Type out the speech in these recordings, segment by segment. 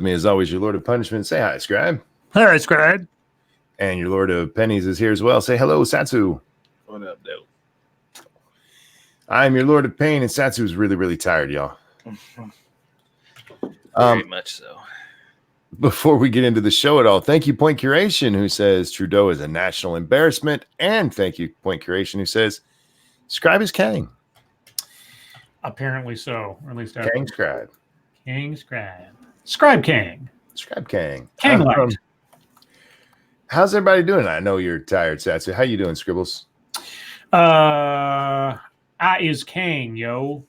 I mean, as always, your Lord of Punishment. Say hi, Scribe. All right, Scribe. And your Lord of Pennies is here as well. Say hello, Satsu. What up, though? I'm your Lord of Pain, and Satsu is really, really tired, y'all. Very much so. Before we get into the show at all, thank you, Point Curation, who says Trudeau is a national embarrassment. And thank you, Point Curation, who says Scribe is Kang. Apparently so, or at least Kang Scribe. Kang Scribe. Scribe Kang. Scribe Kang. Kang Light. How's everybody doing? I know you're tired, Satsu. How you doing, Scribbles? I is Kang, yo.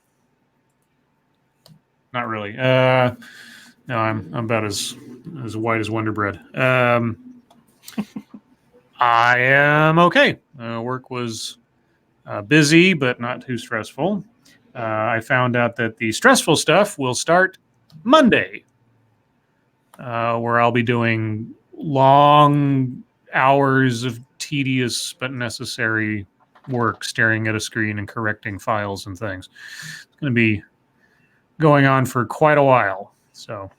Not really. No, I'm about as white as Wonder Bread. I am okay. Work was busy, but not too stressful. I found out that the stressful stuff will start Monday, where I'll be doing long hours of tedious but necessary work, staring at a screen and correcting files and things. It's going to be going on for quite a while. So,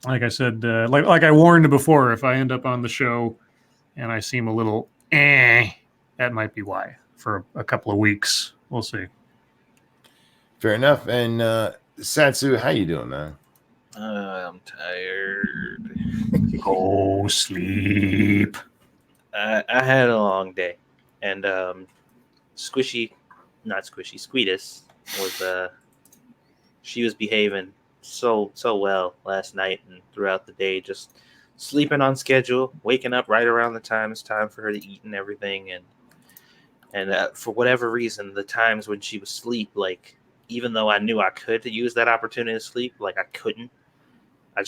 like I said, like I warned before, if I end up on the show and I seem a little that might be why for a couple of weeks. We'll see. Fair enough. And Satsu, how you doing, man? I'm tired. Go sleep. I had a long day, and Squeetus was she was behaving so well last night and throughout the day, just sleeping on schedule, waking up right around the time it's time for her to eat and everything, and for whatever reason, the times when she was asleep, like even though I knew I could use that opportunity to sleep, like I couldn't. I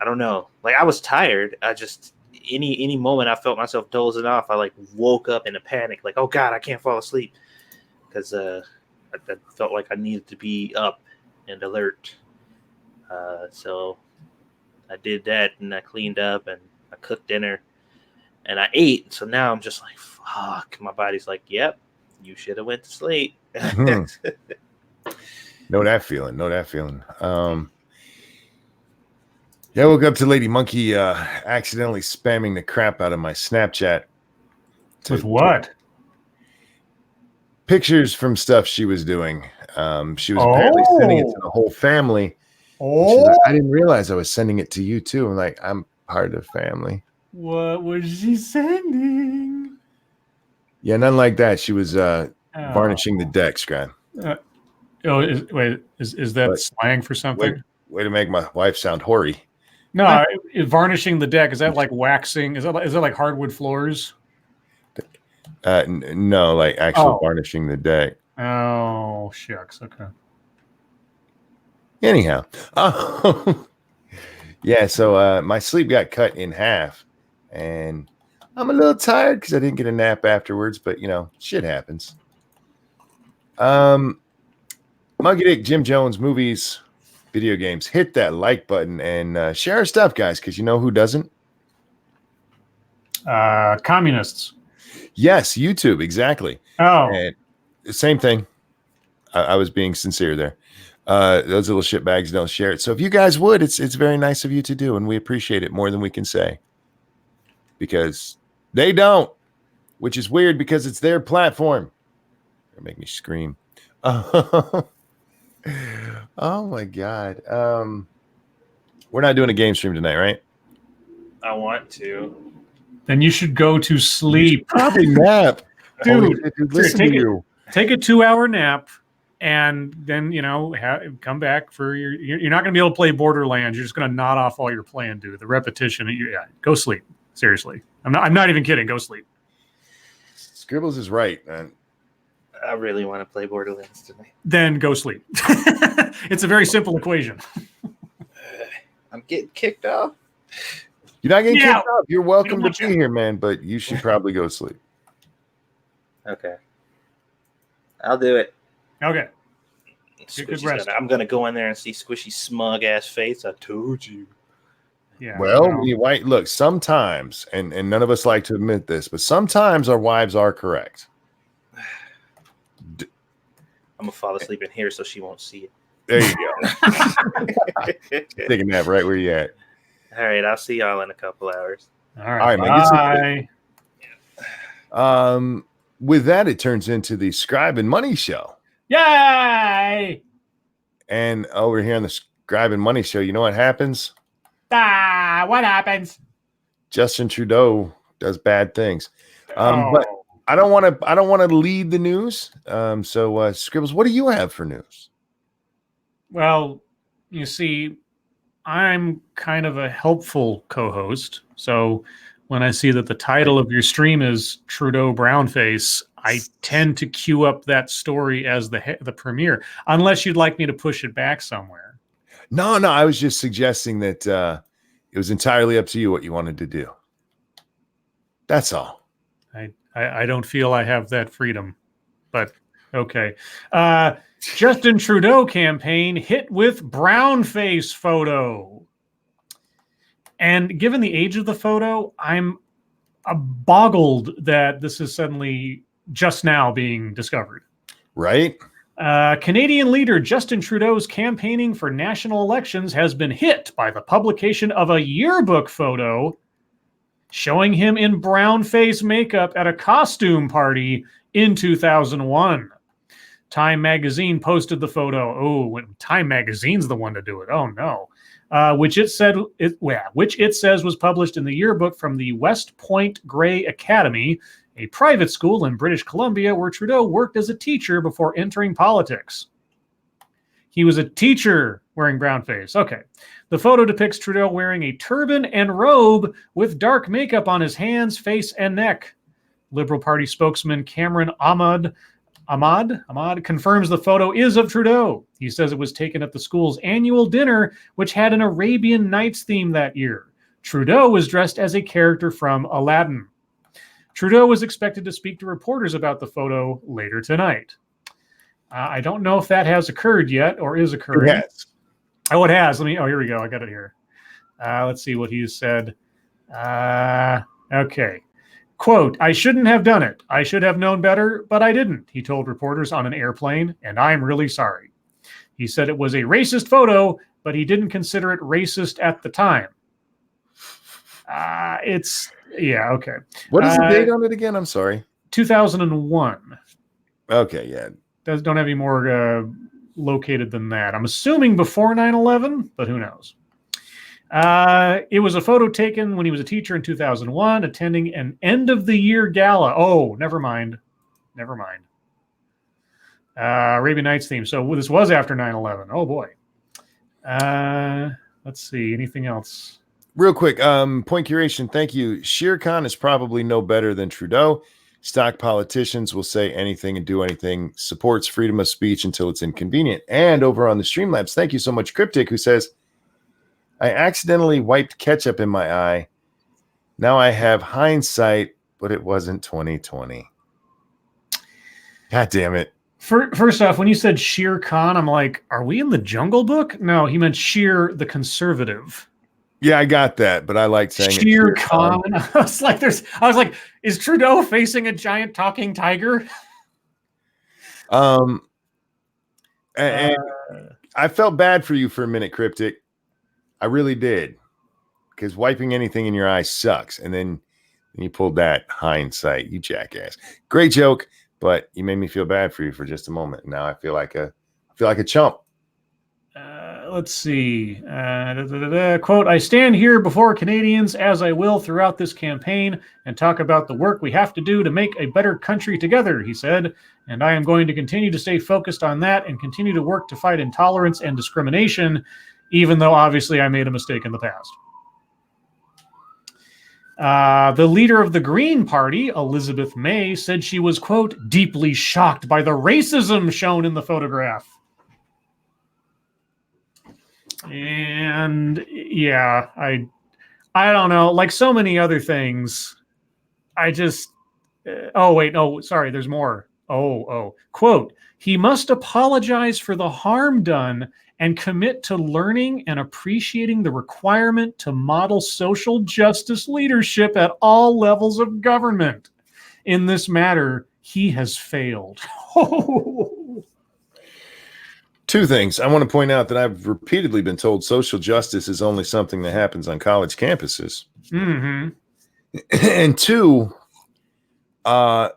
don't know. Like I was tired. I just any moment I felt myself dozing off, I like woke up in a panic, like, oh God, I can't fall asleep. Because I felt like I needed to be up and alert. So I did that, and I cleaned up, and I cooked dinner, and I ate. So now I'm just like, fuck. My body's like, yep, you should have went to sleep. Know that feeling. Yeah, I woke up to Lady Monkey accidentally spamming the crap out of my Snapchat. With what? Pictures from stuff she was doing. She was apparently sending it to the whole family. Like, I didn't realize I was sending it to you too. I'm like, I'm part of the family. What was she sending? Yeah, nothing like that. She was varnishing the deck, Scribe. Is that slang for something? Way to make my wife sound hoary. No, varnishing the deck, is that like waxing? Is that like hardwood floors? No, like actual varnishing the deck. Oh, shucks. Okay. Anyhow. Yeah, so my sleep got cut in half, and I'm a little tired because I didn't get a nap afterwards, but, shit happens. Muggy Dick, Jim Jones, movies, video games. Hit that like button and share our stuff, guys, because you know who doesn't? Communists. Yes, YouTube, exactly. Oh. And same thing. I was being sincere there. Those little shitbags don't share it. So if you guys would, it's very nice of you to do, and we appreciate it more than we can say. Because they don't, which is weird because it's their platform. It'll make me scream. Oh my God. We're not doing a game stream tonight, right? I want to. Then you should go to sleep. Probably nap. Dude, listen to you. Take a 2-hour nap and then, come back for you're not going to be able to play Borderlands. You're just going to nod off all you're playing, dude. The repetition. Go sleep. Seriously. I'm not even kidding. Go sleep. Scribbles is right, man. I really want to play Borderlands tonight. Then go sleep. It's a very simple equation. I'm getting kicked off. You're not getting kicked off. You're welcome to be here, man, but you should probably go sleep. Okay. I'll do it. Okay. I'm going to go in there and see Squishy's smug ass face. I told you. Yeah. Well, look, sometimes, and none of us like to admit this, but sometimes our wives are correct. I'm going to fall asleep in here so she won't see it. There you go. Take a nap right where you at. All right, I'll see y'all in a couple hours. All right, man, get some bye. With that, it turns into the Scribe and Money Show. Yay! And over here on the Scribe and Money Show, you know what happens? What happens? Justin Trudeau does bad things. Oh. But I don't want to lead the news. So Scribbles, what do you have for news? Well, you see, I'm kind of a helpful co-host. So when I see that the title of your stream is Trudeau Brownface, I tend to queue up that story as the premiere, unless you'd like me to push it back somewhere. No, I was just suggesting that it was entirely up to you what you wanted to do. That's all. I don't feel I have that freedom, but okay. Justin Trudeau campaign hit with brownface photo. And given the age of the photo, I'm boggled that this is suddenly just now being discovered. Right? Canadian leader Justin Trudeau's campaigning for national elections has been hit by the publication of a yearbook photo showing him in brownface makeup at a costume party in 2001. Time magazine posted the photo. Oh, Time magazine's the one to do it. Oh no. Which it says was published in the yearbook from the West Point Grey Academy, a private school in British Columbia where Trudeau worked as a teacher before entering politics. He was a teacher wearing brownface. Okay. The photo depicts Trudeau wearing a turban and robe with dark makeup on his hands, face, and neck. Liberal Party spokesman Cameron Ahmad confirms the photo is of Trudeau. He says it was taken at the school's annual dinner, which had an Arabian Nights theme that year. Trudeau was dressed as a character from Aladdin. Trudeau was expected to speak to reporters about the photo later tonight. I don't know if that has occurred yet or is occurring. It has. Oh, it has. Here we go. I got it here. Let's see what he said. Okay. Quote, "I shouldn't have done it. I should have known better, but I didn't," he told reporters on an airplane, "and I'm really sorry." He said it was a racist photo, but he didn't consider it racist at the time. Okay. What is the date on it again? I'm sorry. 2001. Okay, yeah. Don't have any more located than that. I'm assuming before 9/11, but who knows? It was a photo taken when he was a teacher in 2001, attending an end-of-the-year gala. Oh, never mind. Arabian Nights theme. So this was after 9/11. Oh, boy. Let's see. Anything else? Real quick, point curation. Thank you. Shere Khan is probably no better than Trudeau. Stock politicians will say anything and do anything, supports freedom of speech until it's inconvenient. And over on the Streamlabs, thank you so much, Cryptic, who says, I accidentally wiped ketchup in my eye. Now I have hindsight, but it wasn't 2020. God damn it. First off, when you said Shere Khan, I'm like, are we in the Jungle Book? No, he meant Shere the Conservative. Yeah, I got that, but I like saying Shere Khan. I was like, is Trudeau facing a giant talking tiger? And I felt bad for you for a minute, Cryptic. I really did, because wiping anything in your eye sucks. And then you pulled that hindsight, you jackass. Great joke, but you made me feel bad for you for just a moment. Now I feel like a chump. Let's see. Quote, "I stand here before Canadians, as I will throughout this campaign, and talk about the work we have to do to make a better country together," he said. "And I am going to continue to stay focused on that and continue to work to fight intolerance and discrimination, even though obviously I made a mistake in the past." The leader of the Green Party, Elizabeth May, said she was, quote, "deeply shocked by the racism shown in the photograph." And yeah, I don't know. Like so many other things, I just. There's more. Quote, "He must apologize for the harm done and commit to learning and appreciating the requirement to model social justice leadership at all levels of government. In this matter, he has failed." Two things. I want to point out that I've repeatedly been told social justice is only something that happens on college campuses. Mm-hmm. And two, the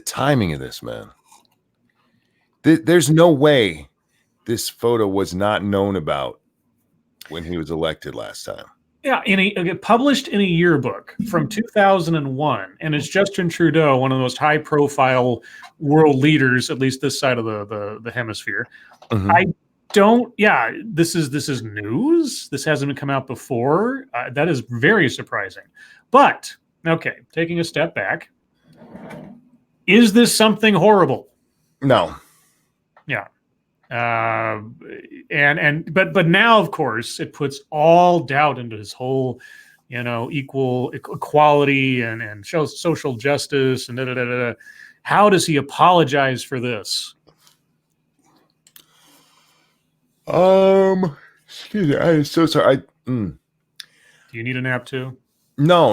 timing of this, man. There's no way this photo was not known about when he was elected last time. Yeah, published in a yearbook from 2001, and it's Justin Trudeau, one of the most high-profile world leaders, at least this side of the hemisphere. Mm-hmm. This is news. This hasn't come out before. That is very surprising. But okay, taking a step back, is this something horrible? No. Yeah. But now, of course, it puts all doubt into his whole, equality and shows social justice and da. How does he apologize for this? Excuse me, I'm so sorry. Do you need a nap too? No.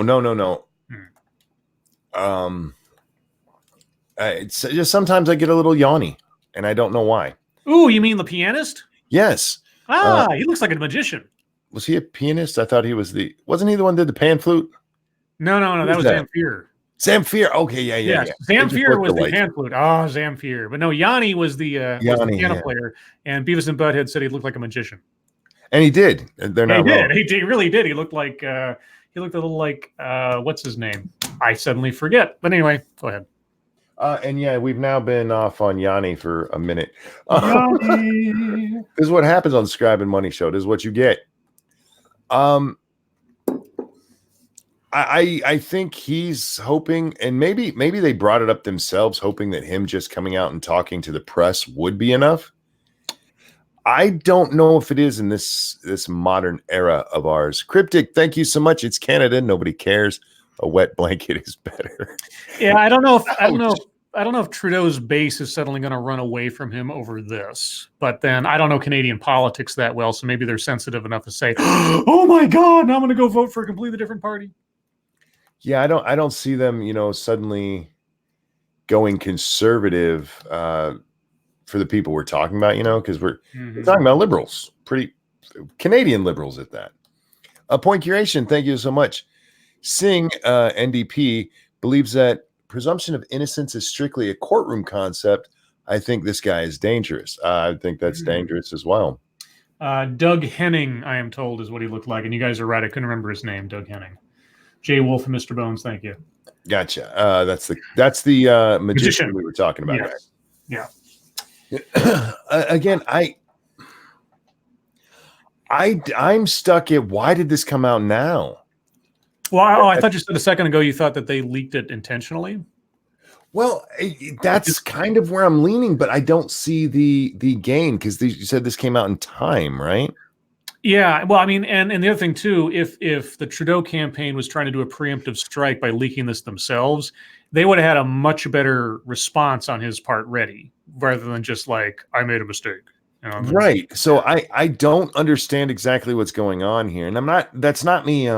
It's just sometimes I get a little yawny, and I don't know why. Ooh, you mean the pianist? Yes. He looks like a magician. Was he a pianist? I thought he was wasn't he the one that did the pan flute? No, that was Zamfir. Zamfir. Okay, yeah. Zamfir was the pan flute. Oh, Zamfir. But no, Yanni was the piano player, and Beavis and Butthead said he looked like a magician. And he did. They're not wrong. He really did. He looked like a little like what's his name? I suddenly forget. But anyway, go ahead. And yeah, we've now been off on Yanni for a minute. This is what happens on the Scribe and Money Show. This is what you get. I think he's hoping, and maybe they brought it up themselves, hoping that him just coming out and talking to the press would be enough. I don't know if it is in this modern era of ours. Cryptic, thank you so much. It's Canada. Nobody cares. A wet blanket is better. Yeah, I don't know if Trudeau's base is suddenly going to run away from him over this. But then I don't know Canadian politics that well, so maybe they're sensitive enough to say, "Oh my God, now I'm going to go vote for a completely different party." Yeah, I don't see them, suddenly going conservative for the people we're talking about, because we're talking about liberals, pretty Canadian liberals at that. Point Curation, thank you so much. Singh, NDP, believes that presumption of innocence is strictly a courtroom concept. I think this guy is dangerous. I think that's dangerous as well. Doug Henning, I am told, is what he looked like. And you guys are right. I couldn't remember his name, Doug Henning. Jay Wolf and Mr. Bones, thank you. Gotcha. That's the magician we were talking about. Yes. Yeah. Again, I'm stuck at why did this come out now? Well, I thought you said a second ago you thought that they leaked it intentionally. Well, that's kind of where I'm leaning, but I don't see the gain because you said this came out in time, right? Yeah. Well, I mean, and the other thing too, if the Trudeau campaign was trying to do a preemptive strike by leaking this themselves, they would have had a much better response on his part ready, rather than just like, I made a mistake. Right. So I don't understand exactly what's going on here, and that's not me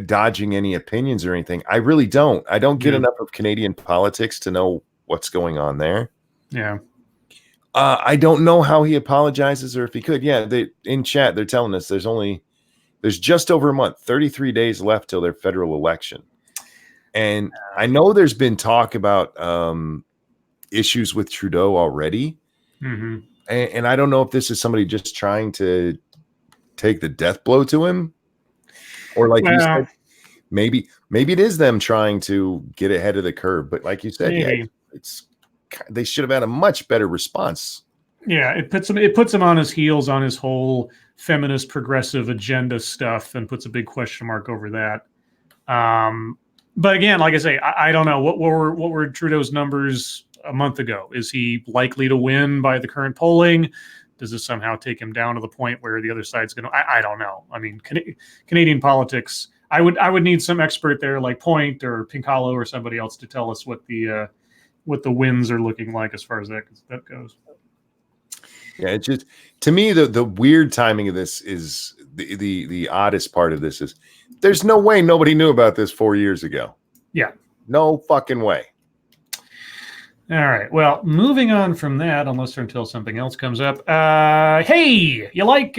dodging any opinions or anything. I really don't. I don't get enough of Canadian politics to know what's going on there. Yeah. I don't know how he apologizes or if he could. Yeah, in chat they're telling us there's just over a month, 33 days left till their federal election. And I know there's been talk about issues with Trudeau already. Mm-hmm. And I don't know if this is somebody just trying to take the death blow to him. Or like you said, maybe it is them trying to get ahead of the curve. But like you said, they should have had a much better response. Yeah, it puts him on his heels on his whole feminist progressive agenda stuff, and puts a big question mark over that. But again, like I say, I don't know what were Trudeau's numbers a month ago. Is he likely to win by the current polling? Does this somehow take him down to the point where the other side's going to? I don't know. I mean, Canadian politics. I would need some expert there, like Point or Pink Hollow or somebody else, to tell us what the wins are looking like as far as that goes. Yeah, it's just, to me, the weird timing of this is the oddest part of this is there's no way nobody knew about this 4 years ago. Yeah, no fucking way. All right. Well, moving on from that, unless or until something else comes up. Hey, you like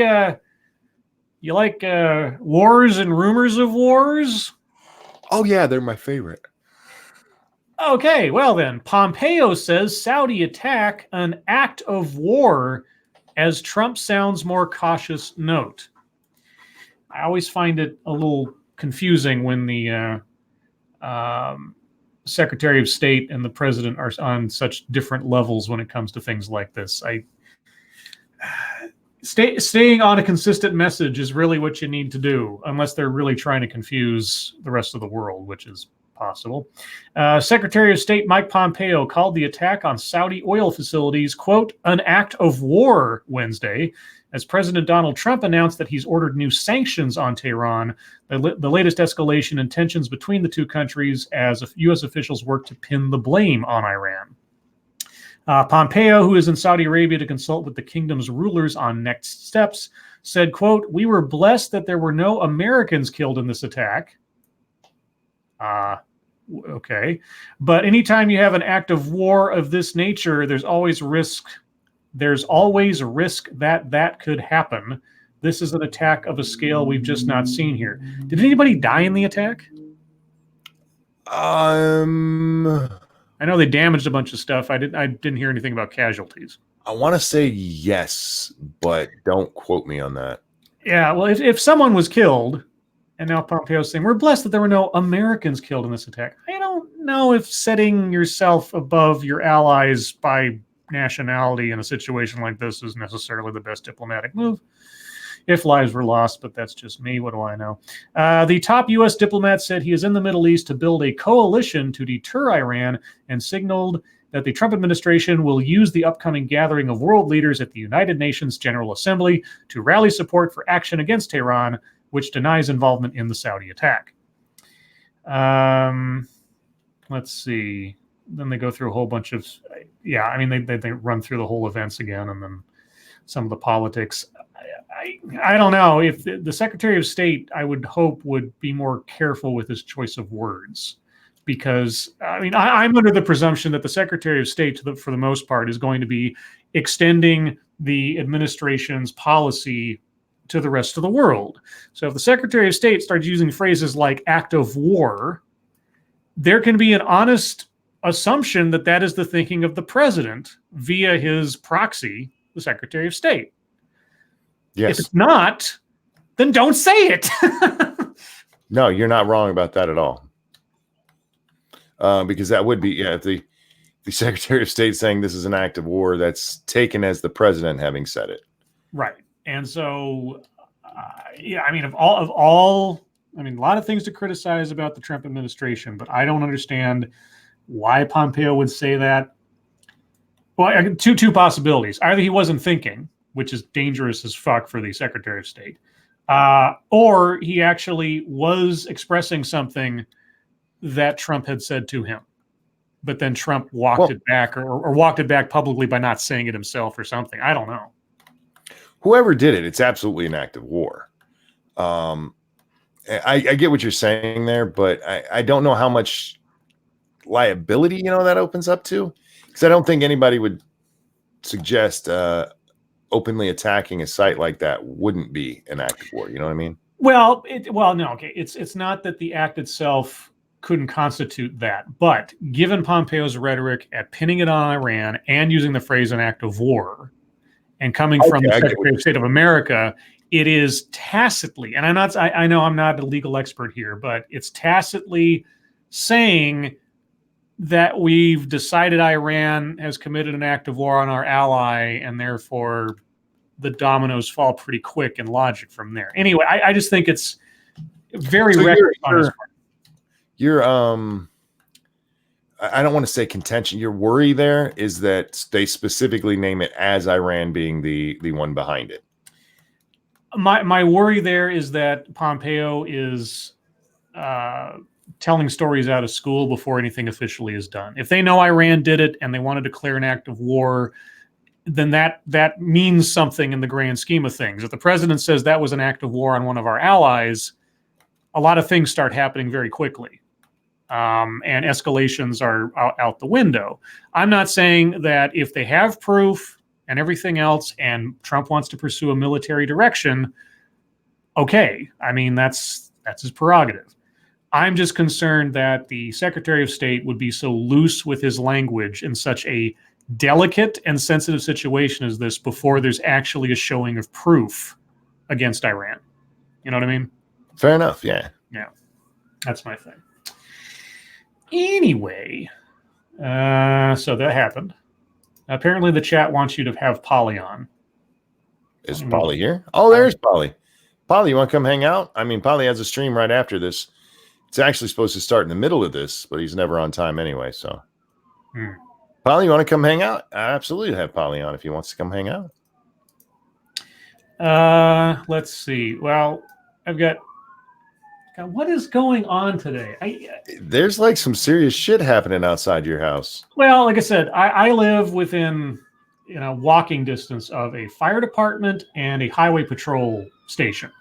wars and rumors of wars? Oh yeah, they're my favorite. Okay, well then, Pompeo says Saudi attack an act of war as Trump sounds more cautious note. I always find it a little confusing when the Secretary of State and the president are on such different levels when it comes to things like this. Staying on a consistent message is really what you need to do, unless they're really trying to confuse the rest of the world, which is possible. Secretary of State Mike Pompeo called the attack on Saudi oil facilities, quote, an act of war Wednesday, as President Donald Trump announced that he's ordered new sanctions on Tehran, the latest escalation in tensions between the two countries as U.S. officials work to pin the blame on Iran. Pompeo, who is in Saudi Arabia to consult with the kingdom's rulers on next steps, said, quote, we were blessed that there were no Americans killed in this attack. Okay. But anytime you have an act of war of this nature, there's always risk. There's always risk that could happen. This is an attack of a scale we've just not seen here. Did anybody die in the attack? I know they damaged a bunch of stuff. I didn't hear anything about casualties. I want to say yes, but don't quote me on that. Yeah, well, if someone was killed, and now Pompeo's saying, we're blessed that there were no Americans killed in this attack. I don't know if setting yourself above your allies by nationality in a situation like this is necessarily the best diplomatic move. If lives were lost, but that's just me. What do I know? The top U.S. diplomat said he is in the Middle East to build a coalition to deter Iran and signaled that the Trump administration will use the upcoming gathering of world leaders at the United Nations General Assembly to rally support for action against Tehran, which denies involvement in the Saudi attack. Let's see. Then they go through a whole bunch of, they run through the whole events again, and then some of the politics. I don't know if the Secretary of State, I would hope, would be more careful with his choice of words, because I'm under the presumption that the Secretary of State, for the most part, is going to be extending the administration's policy to the rest of the world. So if the Secretary of State starts using phrases like act of war, there can be an honest assumption that that is the thinking of the president via his proxy, the Secretary of State. Yes. If it's not, then don't say it. No, you're not wrong about that at all. Because that would be, if the Secretary of State saying this is an act of war, that's taken as the president having said it. Right. And so, of all, a lot of things to criticize about the Trump administration, but I don't understand why Pompeo would say that. Well, two possibilities. Either he wasn't thinking, which is dangerous as fuck for the Secretary of State, or he actually was expressing something that Trump had said to him, but then Trump walked it back or walked it back publicly by not saying it himself or something. I don't know. Whoever did it, it's absolutely an act of war. I get what you're saying there, but I don't know how much liability, that opens up to, because I don't think anybody would suggest openly attacking a site like that wouldn't be an act of war. You know what I mean? Well, no, okay. It's not that the act itself couldn't constitute that, but given Pompeo's rhetoric at pinning it on Iran and using the phrase an act of war, and coming from the Secretary of State of America, it is tacitly, and I know I'm not a legal expert here, but it's tacitly saying that we've decided Iran has committed an act of war on our ally, and therefore the dominoes fall pretty quick in logic from there. Anyway, I just think it's very reckless on his part. I don't want to say contention. Your worry there is that they specifically name it as Iran being the one behind it. My worry there is that Pompeo is telling stories out of school before anything officially is done. If they know Iran did it and they want to declare an act of war, then that means something in the grand scheme of things. If the president says that was an act of war on one of our allies, a lot of things start happening very quickly. and escalations are out the window. I'm not saying that if they have proof and everything else and Trump wants to pursue a military direction, okay. I mean, that's his prerogative. I'm just concerned that the Secretary of State would be so loose with his language in such a delicate and sensitive situation as this before there's actually a showing of proof against Iran. You know what I mean? Fair enough. Yeah. Yeah. That's my thing. Anyway, so that happened. Apparently the chat wants you to have Polly on. Is Polly here? Oh, there's Polly. Polly, you want to come hang out? I mean, Polly has a stream right after this. It's actually supposed to start in the middle of this, but he's never on time anyway. So, Polly, you want to come hang out? I absolutely have Polly on if he wants to come hang out. Let's see. Well, I've got what is going on today? There's like some serious shit happening outside your house. Well, like I said, I live within walking distance of a fire department and a highway patrol station.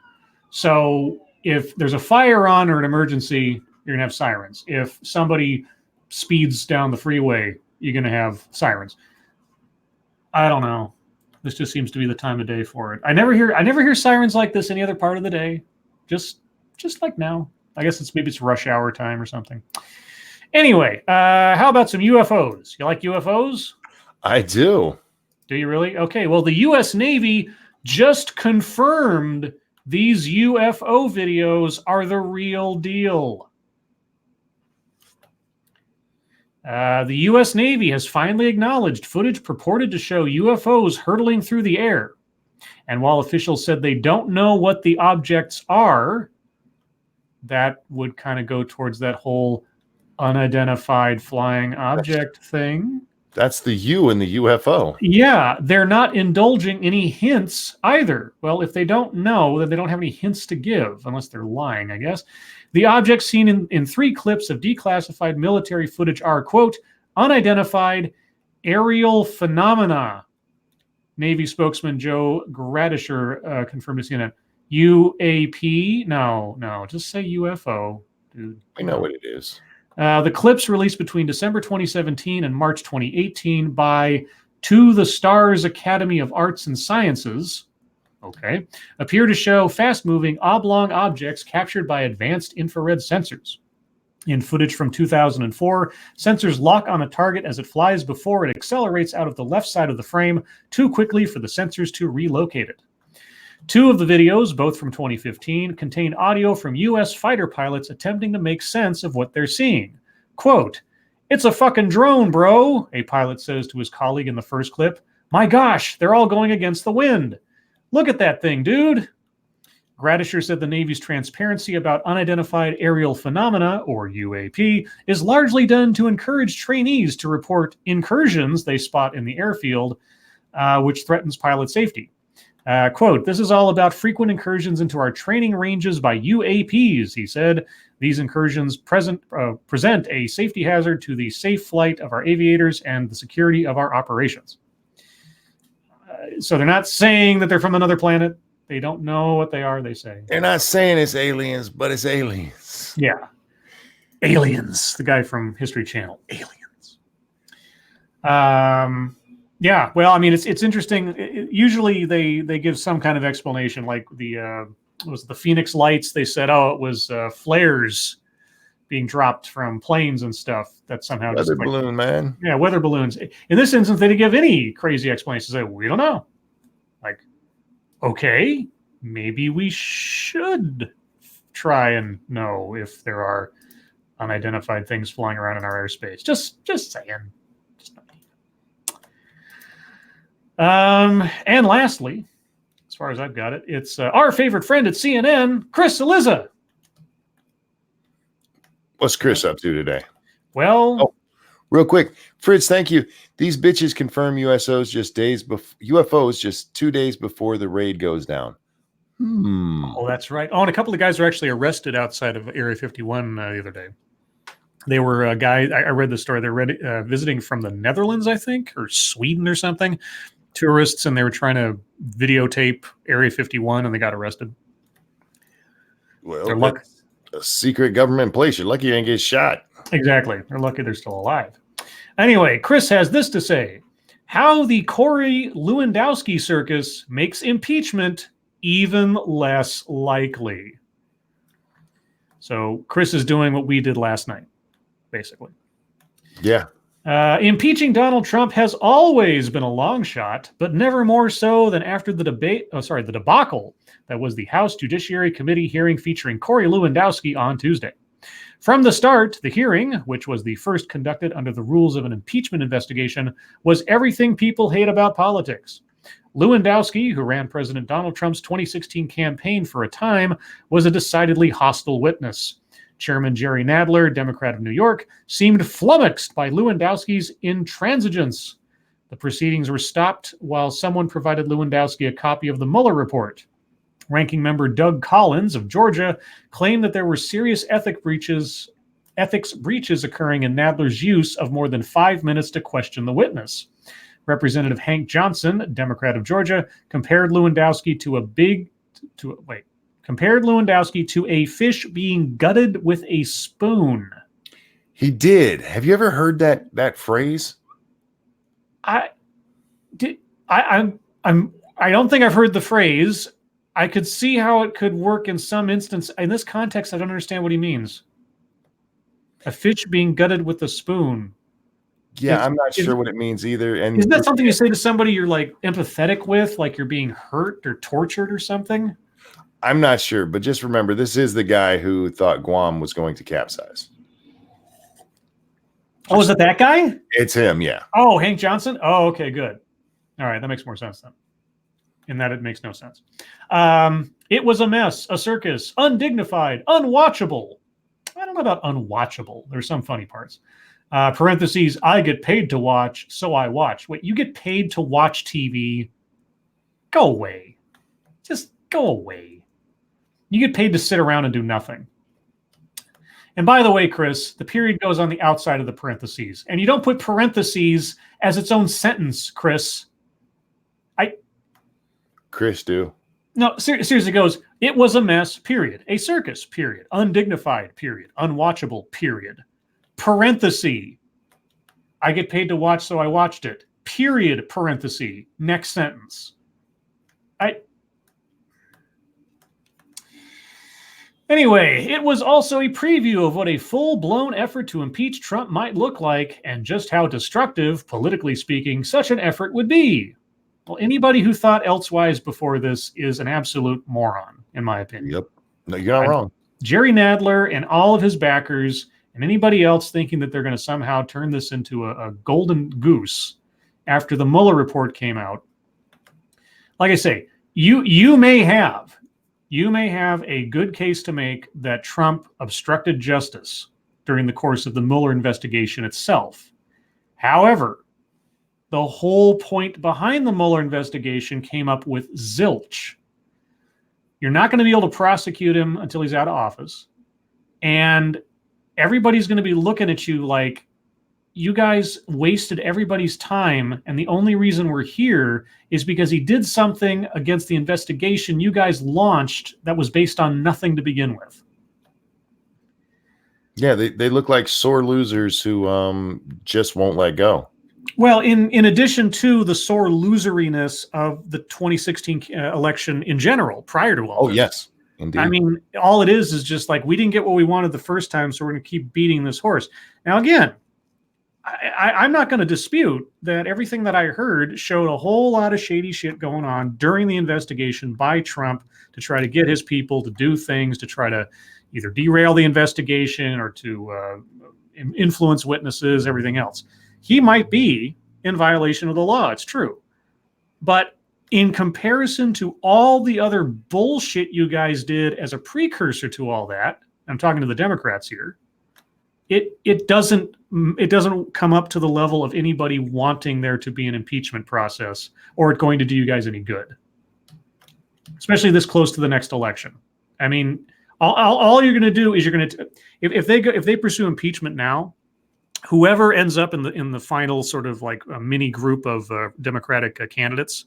So if there's a fire on or an emergency, you're gonna have sirens. If somebody speeds down the freeway, you're gonna have sirens. I don't know. This just seems to be the time of day for it. I never hear sirens like this any other part of the day. Just like now. I guess maybe it's rush hour time or something. Anyway, how about some UFOs? You like UFOs? I do. Do you really? Okay, well, the U.S. Navy just confirmed these UFO videos are the real deal. The U.S. Navy has finally acknowledged footage purported to show UFOs hurtling through the air. And while officials said they don't know what the objects are, that would kind of go towards that whole unidentified flying object thing. That's the U in the UFO. Yeah, they're not indulging any hints either. Well, if they don't know, then they don't have any hints to give, unless they're lying, I guess. The objects seen in 3 clips of declassified military footage are, quote, unidentified aerial phenomena. Navy spokesman Joe Gradisher confirmed to CNN. UAP? No, just say UFO, dude. We know what it is. The clips released between December 2017 and March 2018 by To the Stars Academy of Arts and Sciences, appear to show fast-moving oblong objects captured by advanced infrared sensors. In footage from 2004, sensors lock on a target as it flies before it accelerates out of the left side of the frame too quickly for the sensors to relocate it. 2 of the videos, both from 2015, contain audio from U.S. fighter pilots attempting to make sense of what they're seeing. Quote, "It's a fucking drone, bro," a pilot says to his colleague in the first clip. "My gosh, they're all going against the wind. Look at that thing, dude." Gradisher said the Navy's transparency about unidentified aerial phenomena, or UAP, is largely done to encourage trainees to report incursions they spot in the airfield, which threatens pilot safety. Quote, "This is all about frequent incursions into our training ranges by UAPs," he said. "These incursions present a safety hazard to the safe flight of our aviators and the security of our operations." So they're not saying that they're from another planet. They don't know what they are, they say. They're not saying it's aliens, but it's aliens. Yeah. Aliens. The guy from History Channel. Aliens. Yeah, well, I mean, it's interesting. Usually they give some kind of explanation, like the Phoenix Lights. They said, oh, it was flares being dropped from planes and stuff. That somehow weather balloon, man. Yeah, weather balloons. In this instance, they didn't give any crazy explanations. They said, we don't know. Like, okay, maybe we should try and know if there are unidentified things flying around in our airspace. Just saying. And lastly, as far as I've got it, it's our favorite friend at CNN, Chris Eliza. What's Chris up to today? Well, real quick, Fritz, thank you. These bitches confirm UFOs just 2 days before the raid goes down. Oh, that's right. Oh, and a couple of guys were actually arrested outside of Area 51 the other day. They were a guy. I read the story. They're visiting from the Netherlands, I think, or Sweden or something. Tourists, and they were trying to videotape Area 51, and they got arrested. Well, that's a secret government place. You're lucky you didn't get shot. Exactly. They're lucky they're still alive. Anyway, Chris has this to say: how the Corey Lewandowski circus makes impeachment even less likely. So Chris is doing what we did last night, basically. Yeah. Impeaching Donald Trump has always been a long shot, but never more so than after the debacle that was the House Judiciary Committee hearing featuring Corey Lewandowski on Tuesday. From the start, the hearing, which was the first conducted under the rules of an impeachment investigation, was everything people hate about politics. Lewandowski, who ran President Donald Trump's 2016 campaign for a time, was a decidedly hostile witness. Chairman Jerry Nadler, Democrat of New York, seemed flummoxed by Lewandowski's intransigence. The proceedings were stopped while someone provided Lewandowski a copy of the Mueller report. Ranking member Doug Collins of Georgia claimed that there were serious ethics breaches occurring in Nadler's use of more than 5 minutes to question the witness. Representative Hank Johnson, Democrat of Georgia, compared Lewandowski to a fish being gutted with a spoon. He did. Have you ever heard that phrase? I don't think I've heard the phrase. I could see how it could work in some instance. In this context, I don't understand what he means. A fish being gutted with a spoon. Yeah, I'm not sure what it means either. And isn't that something you say to somebody you're like empathetic with, like you're being hurt or tortured or something? I'm not sure, but just remember, this is the guy who thought Guam was going to capsize. Oh, is it that guy? It's him, yeah. Oh, Hank Johnson? Oh, okay, good. All right, that makes more sense then. In that it makes no sense. It was a mess, a circus, undignified, unwatchable. I don't know about unwatchable. There's some funny parts. Parentheses, I get paid to watch, so I watch. Wait, you get paid to watch TV? Go away. Just go away. You get paid to sit around and do nothing. And by the way, Chris, the period goes on the outside of the parentheses. And you don't put parentheses as its own sentence, Chris. Chris do. No, seriously, it goes, it was a mess, period. A circus, period. Undignified, period. Unwatchable, period. Parenthesis. I get paid to watch, so I watched it. Period, parenthesis. Next sentence. Anyway, it was also a preview of what a full-blown effort to impeach Trump might look like and just how destructive, politically speaking, such an effort would be. Well, anybody who thought elsewise before this is an absolute moron, in my opinion. Yep. No, you're not wrong. Jerry Nadler and all of his backers and anybody else thinking that they're going to somehow turn this into a golden goose after the Mueller report came out. Like I say, you may have a good case to make that Trump obstructed justice during the course of the Mueller investigation itself. However, the whole point behind the Mueller investigation came up with zilch. You're not going to be able to prosecute him until he's out of office. And everybody's going to be looking at you like, you guys wasted everybody's time. And the only reason we're here is because he did something against the investigation you guys launched that was based on nothing to begin with. Yeah, they look like sore losers who just won't let go. Well, in addition to the sore loseriness of the 2016 election in general, prior to all this. Yes, indeed. I mean, all it is just like, we didn't get what we wanted the first time, so we're going to keep beating this horse. Now, again, I'm not going to dispute that everything that I heard showed a whole lot of shady shit going on during the investigation by Trump to try to get his people to do things, to try to either derail the investigation or to influence witnesses, everything else. He might be in violation of the law. It's true. But in comparison to all the other bullshit you guys did as a precursor to all that, I'm talking to the Democrats here, it doesn't come up to the level of anybody wanting there to be an impeachment process or it going to do you guys any good, especially this close to the next election. I mean, all you're going to do is you're going to if they pursue impeachment now, whoever ends up in the final sort of like a mini group of Democratic candidates,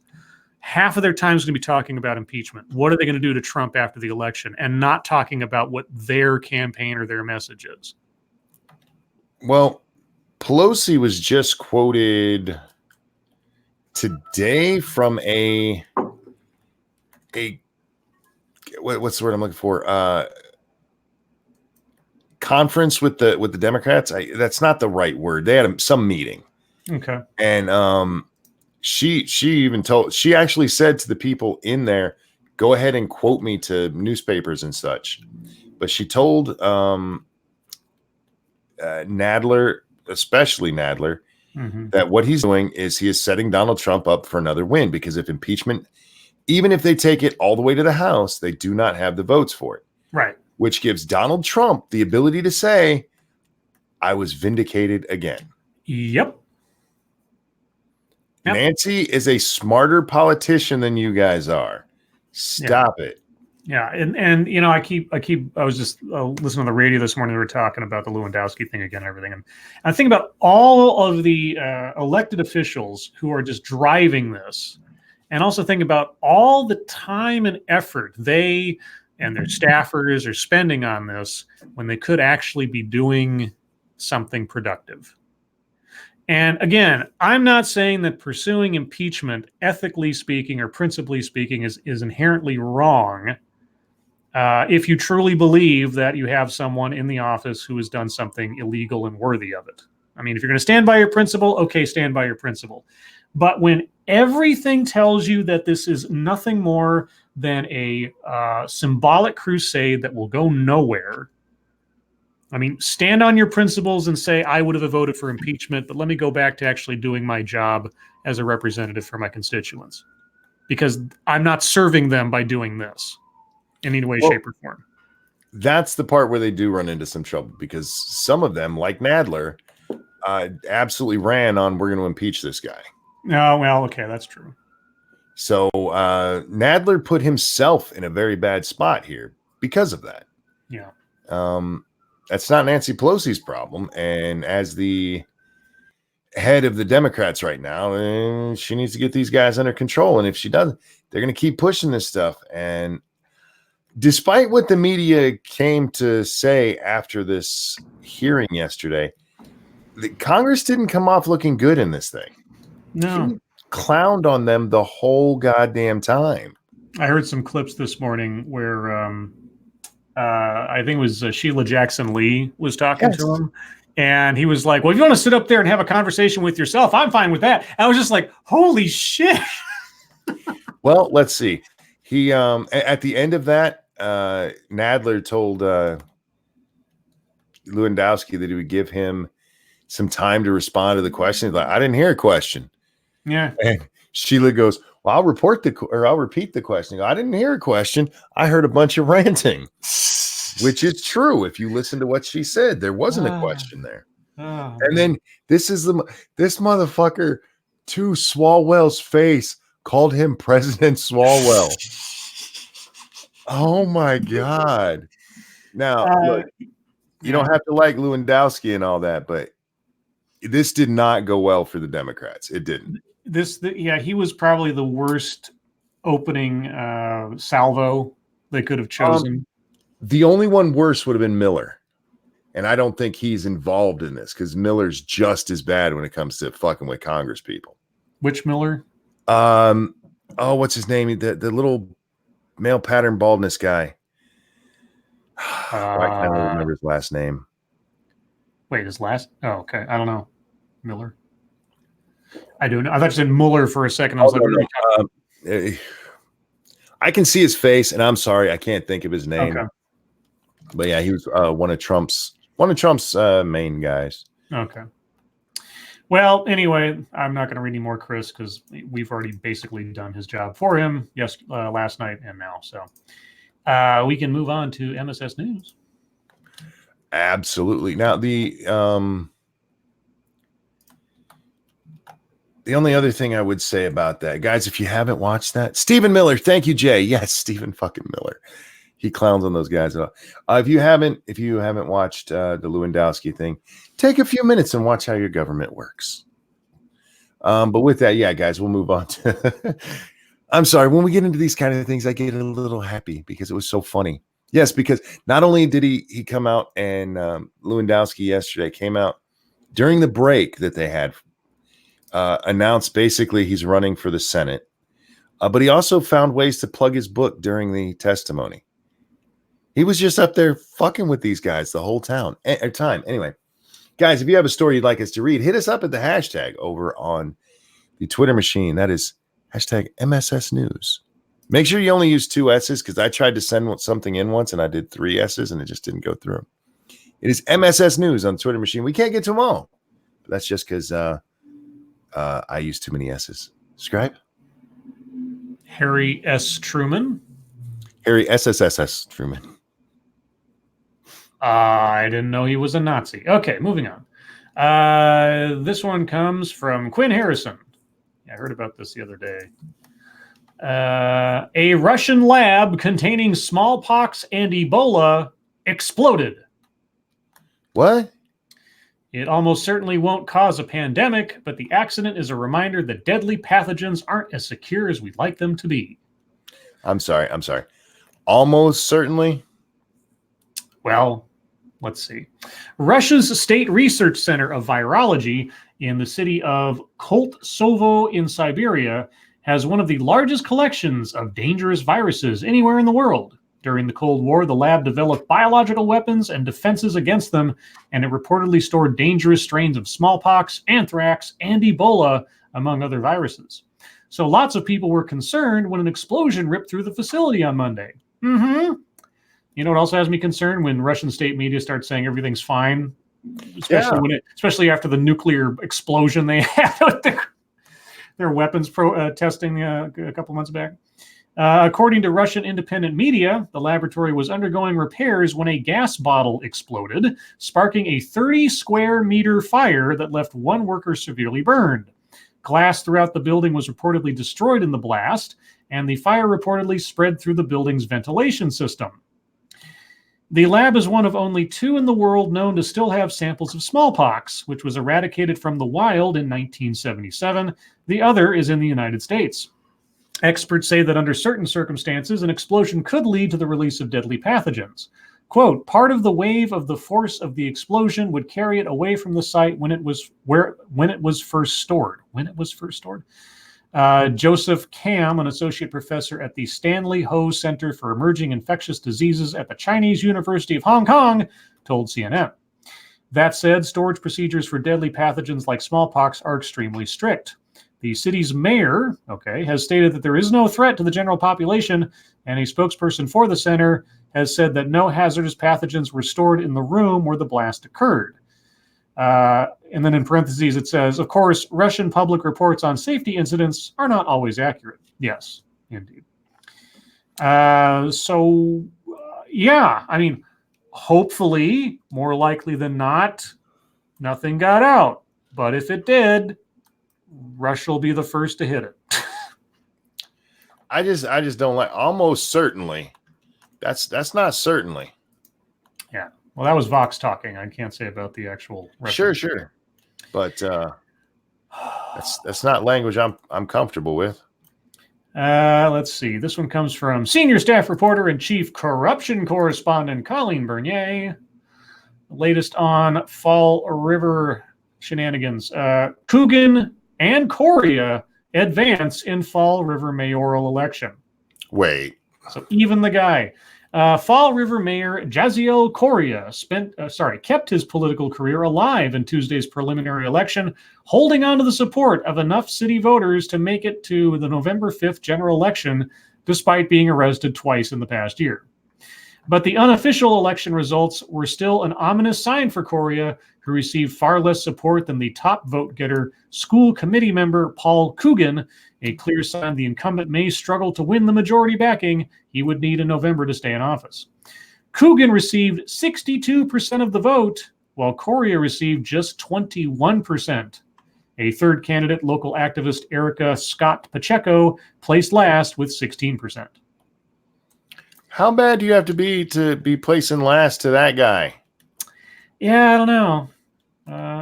half of their time is going to be talking about impeachment. What are they going to do to Trump after the election, and not talking about what their campaign or their message is. Well, Pelosi was just quoted today from a what's the word I'm looking for? Conference with the Democrats. That's not the right word. They had some meeting. Okay. And she actually said to the people in there, go ahead and quote me to newspapers and such. But she told Nadler, especially Nadler, that what he's doing is he is setting Donald Trump up for another win, because if impeachment, even if they take it all the way to the House, they do not have the votes for it. Right. Which gives Donald Trump the ability to say, I was vindicated again. Yep. Nancy is a smarter politician than you guys are. Stop it. Yeah, and I was just listening to the radio this morning. They were talking about the Lewandowski thing again and everything. And I think about all of the elected officials who are just driving this, and also think about all the time and effort they and their staffers are spending on this when they could actually be doing something productive. And again, I'm not saying that pursuing impeachment, ethically speaking or principally speaking, is inherently wrong. If you truly believe that you have someone in the office who has done something illegal and worthy of it. I mean, if you're going to stand by your principle, okay, stand by your principle. But when everything tells you that this is nothing more than a symbolic crusade that will go nowhere, I mean, stand on your principles and say, I would have voted for impeachment, but let me go back to actually doing my job as a representative for my constituents, because I'm not serving them by doing this in any way, shape, or form. That's the part where they do run into some trouble, because some of them, like Nadler, absolutely ran on, we're going to impeach this guy. Oh, well, okay, that's true. So Nadler put himself in a very bad spot here because of that. Yeah. That's not Nancy Pelosi's problem. And as the head of the Democrats right now, she needs to get these guys under control. And if she doesn't, they're going to keep pushing this stuff. And despite what the media came to say after this hearing yesterday, the Congress didn't come off looking good in this thing. No. He clowned on them the whole goddamn time. I heard some clips this morning where I think it was Sheila Jackson Lee was talking to him. And he was like, well, if you want to sit up there and have a conversation with yourself, I'm fine with that. I was just like, holy shit. Well, let's see. He at the end of that, Nadler told Lewandowski that he would give him some time to respond to the question. He's like, I didn't hear a question. Yeah. And Sheila goes, well, I'll repeat the question. I didn't hear a question. I heard a bunch of ranting, which is true. If you listen to what she said, there wasn't a question there. And then this motherfucker to Swalwell's face called him President Swalwell. Oh my God. Now, look, you don't have to like Lewandowski and all that, but this did not go well for the Democrats. It didn't. He was probably the worst opening salvo they could have chosen. The only one worse would have been Miller. And I don't think he's involved in this, because Miller's just as bad when it comes to fucking with Congress people. Which Miller? What's his name? The little male pattern baldness guy. I can't remember his last name. Wait, his last? Oh, okay. I don't know. Miller. I do know. I thought you said Mueller for a second. I was I can see his face, and I'm sorry, I can't think of his name. Okay. But yeah, he was one of Trump's main guys. Okay. Well, anyway, I'm not going to read any more Chris, because we've already basically done his job for him last night and now. So we can move on to MSS News. Absolutely. Now, the only other thing I would say about that, guys, if you haven't watched that, Stephen Miller, thank you, Jay. Yes, Stephen fucking Miller. He clowns on those guys. If you haven't watched the Lewandowski thing, take a few minutes and watch how your government works. But with that, yeah, guys, we'll move on to. I'm sorry, when we get into these kind of things, I get a little happy because it was so funny. Yes, because not only did he come out, and Lewandowski yesterday came out during the break that they had, announced basically he's running for the Senate. But he also found ways to plug his book during the testimony. He was just up there fucking with these guys the whole time. Anyway, guys, if you have a story you'd like us to read, hit us up at the hashtag over on the Twitter machine. That is hashtag MSS News. Make sure you only use 2 S's because I tried to send something in once and I did 3 S's and it just didn't go through. It is MSS News on the Twitter machine. We can't get to them all. But that's just because I use too many S's. Scribe? Harry S. Truman. Harry SSSS Truman. I didn't know he was a Nazi. Okay, moving on. This one comes from Quinn Harrison. I heard about this the other day. A Russian lab containing smallpox and Ebola exploded. What? It almost certainly won't cause a pandemic, but the accident is a reminder that deadly pathogens aren't as secure as we'd like them to be. I'm sorry. Almost certainly? Well, let's see. Russia's State Research Center of Virology in the city of Koltsovo in Siberia has one of the largest collections of dangerous viruses anywhere in the world. During the Cold War, the lab developed biological weapons and defenses against them, and it reportedly stored dangerous strains of smallpox, anthrax, and Ebola, among other viruses. So lots of people were concerned when an explosion ripped through the facility on Monday. You know what also has me concerned? When Russian state media starts saying everything's fine, especially after the nuclear explosion they had with their weapons testing a couple months back. According to Russian independent media, the laboratory was undergoing repairs when a gas bottle exploded, sparking a 30-square-meter fire that left one worker severely burned. Glass throughout the building was reportedly destroyed in the blast, and the fire reportedly spread through the building's ventilation system. The lab is one of only 2 in the world known to still have samples of smallpox, which was eradicated from the wild in 1977. The other is in the United States. Experts say that under certain circumstances, an explosion could lead to the release of deadly pathogens. Quote, part of the wave of the force of the explosion would carry it away from the site when it was first stored. Joseph Kam, an associate professor at the Stanley Ho Center for Emerging Infectious Diseases at the Chinese University of Hong Kong, told CNN. That said, storage procedures for deadly pathogens like smallpox are extremely strict. The city's mayor, has stated that there is no threat to the general population, and a spokesperson for the center has said that no hazardous pathogens were stored in the room where the blast occurred. And then in parentheses it says, of course, Russian public reports on safety incidents are not always accurate. Yes, indeed. Hopefully, more likely than not, nothing got out. But if it did, Russia will be the first to hit it. I just don't like almost certainly. That's not certainly. Yeah. Well, that was Vox talking. I can't say about the actual Russian. Sure. But that's not language I'm comfortable with. Let's see. This one comes from senior staff reporter and chief corruption correspondent Colleen Bernier. Latest on Fall River shenanigans. Coogan and Coria advance in Fall River mayoral election. Wait. So even the guy. Fall River Mayor Jaziel Coria kept his political career alive in Tuesday's preliminary election, holding on to the support of enough city voters to make it to the November 5th general election, despite being arrested twice in the past year. But the unofficial election results were still an ominous sign for Coria, who received far less support than the top vote-getter, school committee member Paul Coogan, a clear sign the incumbent may struggle to win the majority backing he would need in November to stay in office. Coogan received 62% of the vote, while Coria received just 21%. A third candidate, local activist Erica Scott Pacheco, placed last with 16%. How bad do you have to be placing last to that guy? Yeah, I don't know.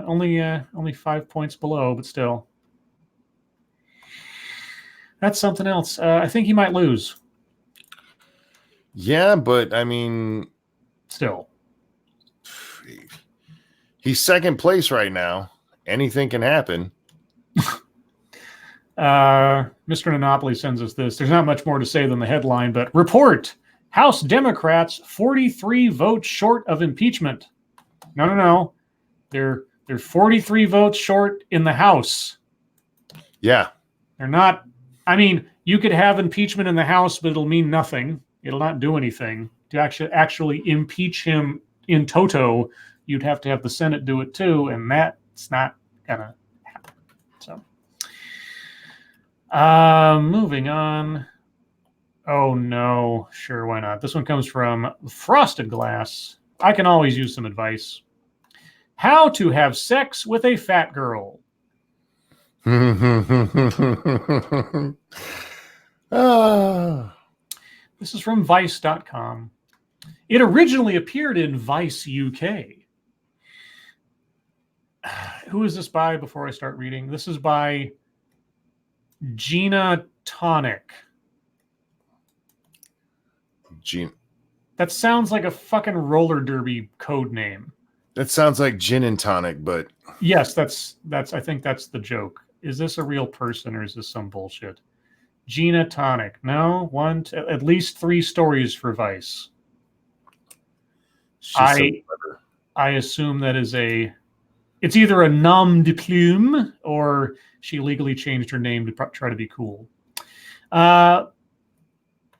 Only 5 points below, but still. That's something else. I think he might lose. Yeah, but I mean, still. He's second place right now. Anything can happen. Mr. Monopoly sends us this. There's not much more to say than the headline, but report: House Democrats 43 votes short of impeachment. No. They're 43 votes short in the House. Yeah. They're not. I mean, you could have impeachment in the House, but it'll mean nothing. It'll not do anything. To actually impeach him in toto, you'd have to have the Senate do it too, and that's not gonna happen. So, moving on. Oh no, sure, why not? This one comes from Frosted Glass. I can always use some advice. How to have sex with a fat girl. This is from Vice.com. It originally appeared in Vice UK. Who is this by before I start reading? This is by Gina Tonic. That sounds like a fucking roller derby code name. That sounds like gin and tonic, but yes, that's I think that's the joke. Is this a real person or is this some bullshit? Gina Tonic. No, at least 3 stories for Vice. I assume that is it's either a nom de plume or she legally changed her name to try to be cool.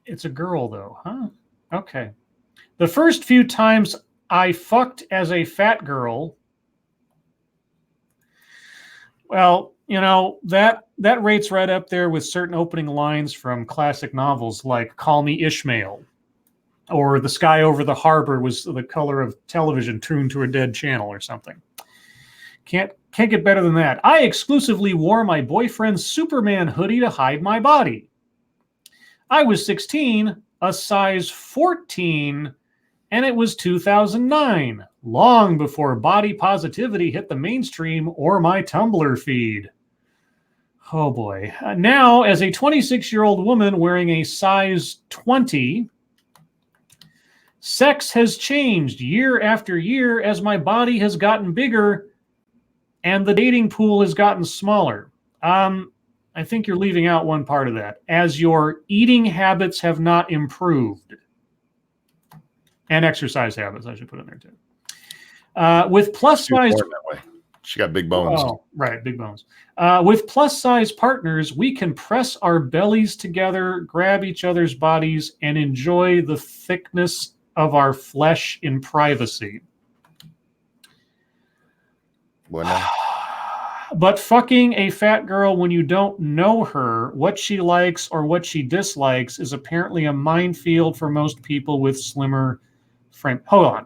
It's a girl though, huh? Okay. The first few times I fucked as a fat girl. Well, that rates right up there with certain opening lines from classic novels like Call Me Ishmael, or The Sky Over the Harbor was the color of television tuned to a dead channel or something. Can't get better than that. I exclusively wore my boyfriend's Superman hoodie to hide my body. I was 16, a size 14, and it was 2009, long before body positivity hit the mainstream or my Tumblr feed. Oh boy. Now, as a 26-year-old woman wearing a size 20, sex has changed year after year as my body has gotten bigger and the dating pool has gotten smaller. I think you're leaving out one part of that. As your eating habits have not improved. And exercise habits, I should put in there too. With plus size... She got big bones. Oh, right, big bones. With plus size partners, we can press our bellies together, grab each other's bodies, and enjoy the thickness of our flesh in privacy. Bueno. But fucking a fat girl when you don't know her, what she likes or what she dislikes, is apparently a minefield for most people with slimmer frame. Hold on.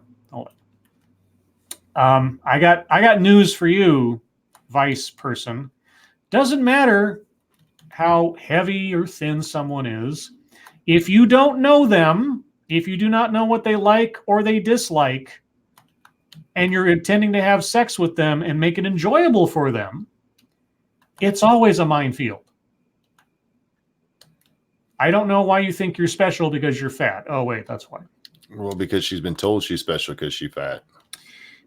I got news for you, Vice person. Doesn't matter how heavy or thin someone is. If you don't know them, if you do not know what they like or they dislike, and you're intending to have sex with them and make it enjoyable for them, it's always a minefield. I don't know why you think you're special because you're fat. Oh, wait, that's why. Well, because she's been told she's special because she's fat.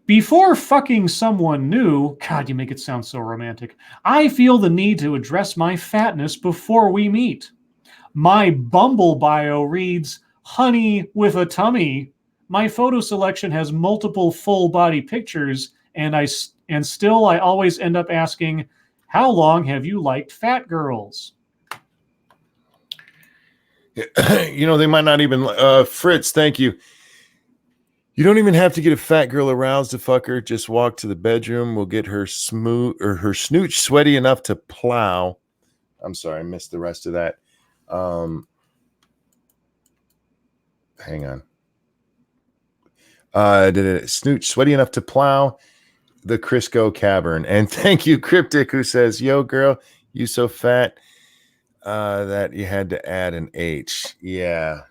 Before fucking someone new, God, you make it sound so romantic, I feel the need to address my fatness before we meet. My Bumble bio reads, honey with a tummy. My photo selection has multiple full body pictures, and still I always end up asking, how long have you liked fat girls? They might not even, Fritz, thank you. You don't even have to get a fat girl aroused to fuck her. Just walk to the bedroom. We'll get her smooth or her snooch sweaty enough to plow. I'm sorry, I missed the rest of that. Hang on. Snooch sweaty enough to plow the Crisco cavern. And thank you, Cryptic, who says, yo, girl, you so fat that you had to add an H. Yeah.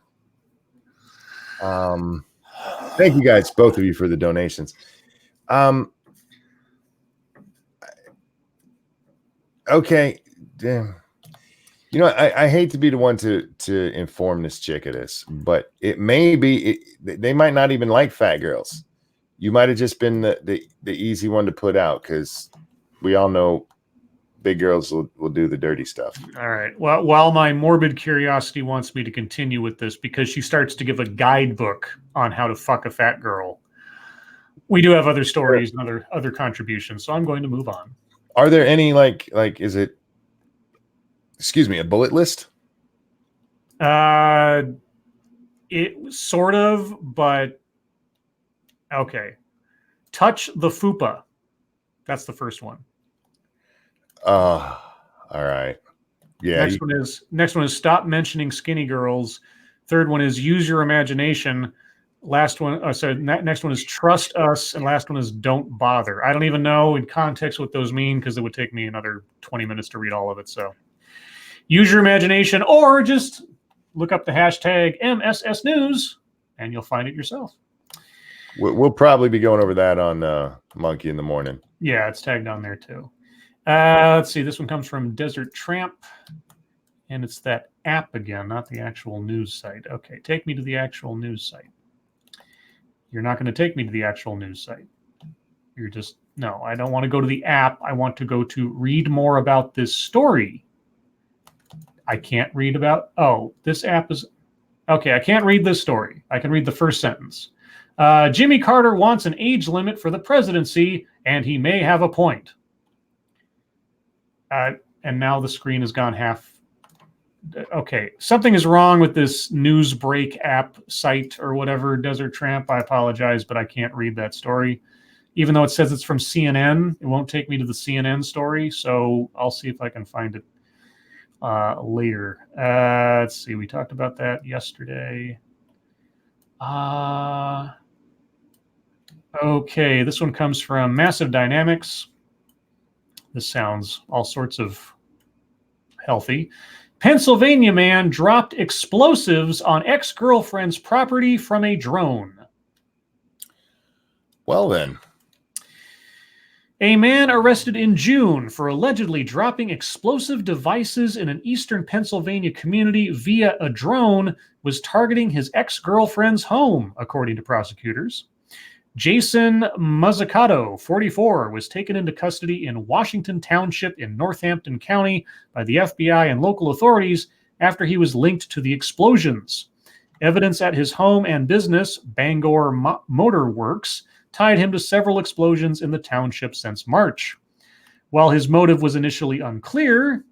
Thank you guys, both of you, for the donations. Okay. Damn. I hate to be the one to inform this chick of this, but it may be they might not even like fat girls. You might have just been the easy one to put out because we all know big girls will do the dirty stuff. All right. Well, while my morbid curiosity wants me to continue with this because she starts to give a guidebook on how to fuck a fat girl, we do have other stories and other contributions, so I'm going to move on. Are there any like is it? Excuse me, a bullet list? It sort of, but okay. Touch the fupa. That's the first one. All right. Yeah. Next one is stop mentioning skinny girls. Third one is use your imagination. Next one is trust us, and last one is don't bother. I don't even know in context what those mean because it would take me another 20 minutes to read all of it. So use your imagination, or just look up the hashtag MSS News, and you'll find it yourself. We'll probably be going over that on Monkey in the Morning. Yeah, it's tagged on there too. Let's see. This one comes from Desert Tramp, and it's that app again, not the actual news site. Okay, take me to the actual news site. You're not going to take me to the actual news site. You're just, no, I don't want to go to the app. I want to go to read more about this story. I can't read about, this app is, okay, I can't read this story. I can read the first sentence. Jimmy Carter wants an age limit for the presidency, and he may have a point. And now the screen has gone half. Okay, something is wrong with this Newsbreak app site or whatever, Desert Tramp. I apologize, but I can't read that story. Even though it says it's from CNN, it won't take me to the CNN story, so I'll see if I can find it later. Let's see, we talked about that yesterday. Okay, this one comes from Massive Dynamics. This sounds all sorts of healthy. Pennsylvania man dropped explosives on ex-girlfriend's property from a drone. Well then. A man arrested in June for allegedly dropping explosive devices in an eastern Pennsylvania community via a drone was targeting his ex-girlfriend's home, according to prosecutors. Jason Muzzicato, 44, was taken into custody in Washington Township in Northampton County by the FBI and local authorities after he was linked to the explosions. Evidence at his home and business, Bangor Motor Works, tied him to several explosions in the township since March. While his motive was initially unclear,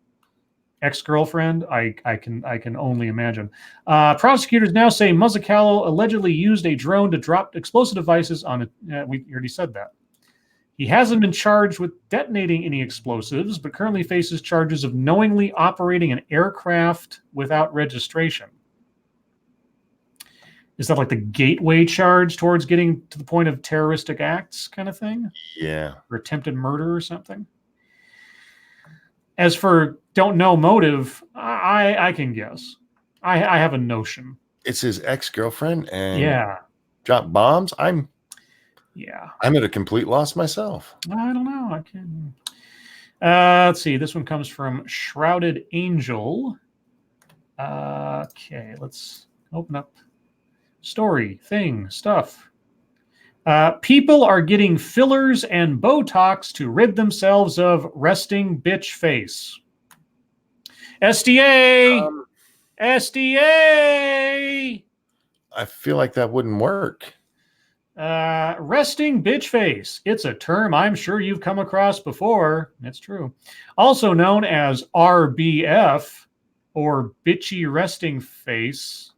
ex-girlfriend, I can only imagine. Prosecutors now say Muzzicato allegedly used a drone to drop explosive devices on it. We already said that. He hasn't been charged with detonating any explosives, but currently faces charges of knowingly operating an aircraft without registration. Is that like the gateway charge towards getting to the point of terroristic acts kind of thing? Yeah. Or attempted murder or something? As for don't know motive, I can guess. I have a notion. It's his ex-girlfriend and yeah, drop bombs. I'm at a complete loss myself. I don't know. I can. Let's see. This one comes from Shrouded Angel. Okay, let's open up story, thing, stuff. People are getting fillers and Botox to rid themselves of resting bitch face. SDA! SDA! I feel like that wouldn't work. Resting bitch face. It's a term I'm sure you've come across before. It's true. Also known as RBF, or bitchy resting face.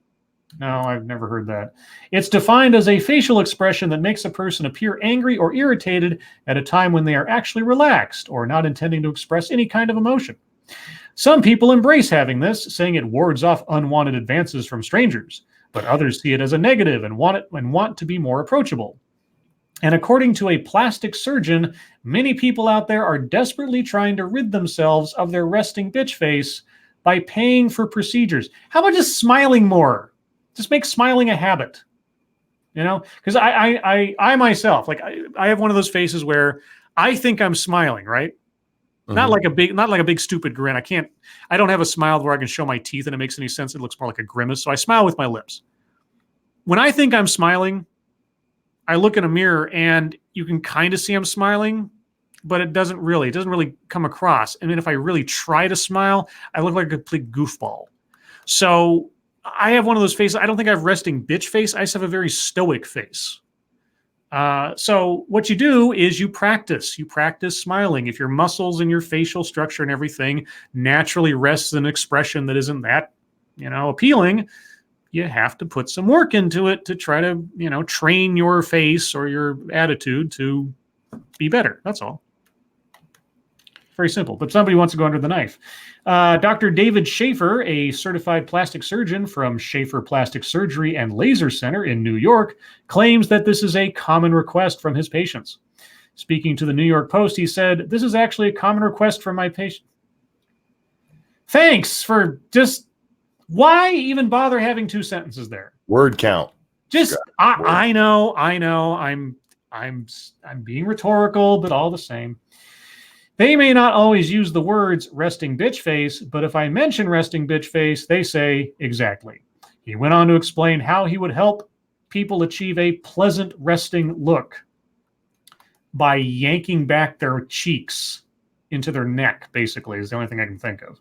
No, I've never heard that. It's defined as a facial expression that makes a person appear angry or irritated at a time when they are actually relaxed or not intending to express any kind of emotion. Some people embrace having this, saying it wards off unwanted advances from strangers, but others see it as a negative and want to be more approachable. And according to a plastic surgeon, many people out there are desperately trying to rid themselves of their resting bitch face by paying for procedures. How about just smiling more? Just make smiling a habit, you know? Because I myself, like I have one of those faces where I think I'm smiling, right? Mm-hmm. Not like a big stupid grin. I don't have a smile where I can show my teeth and it makes any sense. It looks more like a grimace. So I smile with my lips. When I think I'm smiling, I look in a mirror and you can kind of see I'm smiling, but it doesn't really come across. I mean, if I really try to smile, I look like a complete goofball. So I have one of those faces. I don't think I have resting bitch face. I just have a very stoic face. So what you do is you practice smiling. If your muscles and your facial structure and everything naturally rests in an expression that isn't that, appealing, you have to put some work into it to try to, train your face or your attitude to be better. That's all. Very simple, but somebody wants to go under the knife. Dr. David Schaefer, a certified plastic surgeon from Schaefer Plastic Surgery and Laser Center in New York, claims that this is a common request from his patients. Speaking to the New York Post, he said, "This is actually a common request from my patient." Thanks for just... Why even bother having two sentences there? Word count. I know. I'm being rhetorical, but all the same. They may not always use the words resting bitch face, but if I mention resting bitch face, they say exactly. He went on to explain how he would help people achieve a pleasant resting look by yanking back their cheeks into their neck, basically, is the only thing I can think of.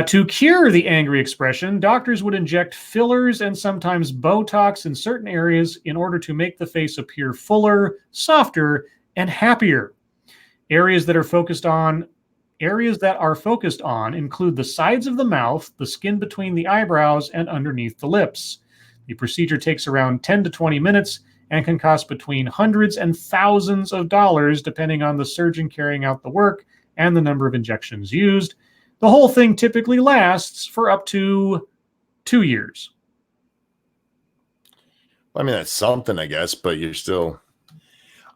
To cure the angry expression, doctors would inject fillers and sometimes Botox in certain areas in order to make the face appear fuller, softer, and happier. Areas that are focused on include the sides of the mouth, the skin between the eyebrows, and underneath the lips. The procedure takes around 10 to 20 minutes and can cost between hundreds and thousands of dollars depending on the surgeon carrying out the work and the number of injections used. The whole thing typically lasts for up to 2 years. I mean, that's something, I guess, but you're still...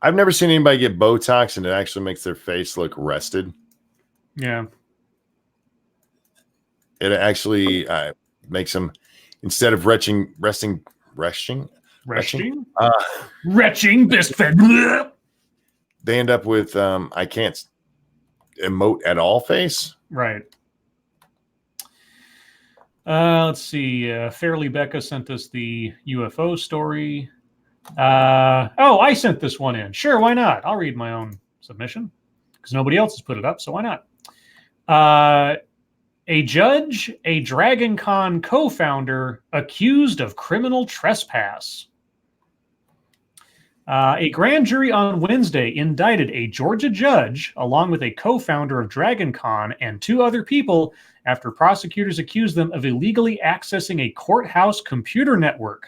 I've never seen anybody get Botox and it actually makes their face look rested. Yeah. It actually makes them, instead of retching, best friend. They end up with, I can't emote at all face. Right. Let's see. Fairly Becca sent us the UFO story. I sent this one in. Sure, why not? I'll read my own submission because nobody else has put it up, so why not? A judge, a Dragon Con co-founder accused of criminal trespass. A grand jury on Wednesday indicted a Georgia judge along with a co-founder of Dragon Con and 2 other people after prosecutors accused them of illegally accessing a courthouse computer network.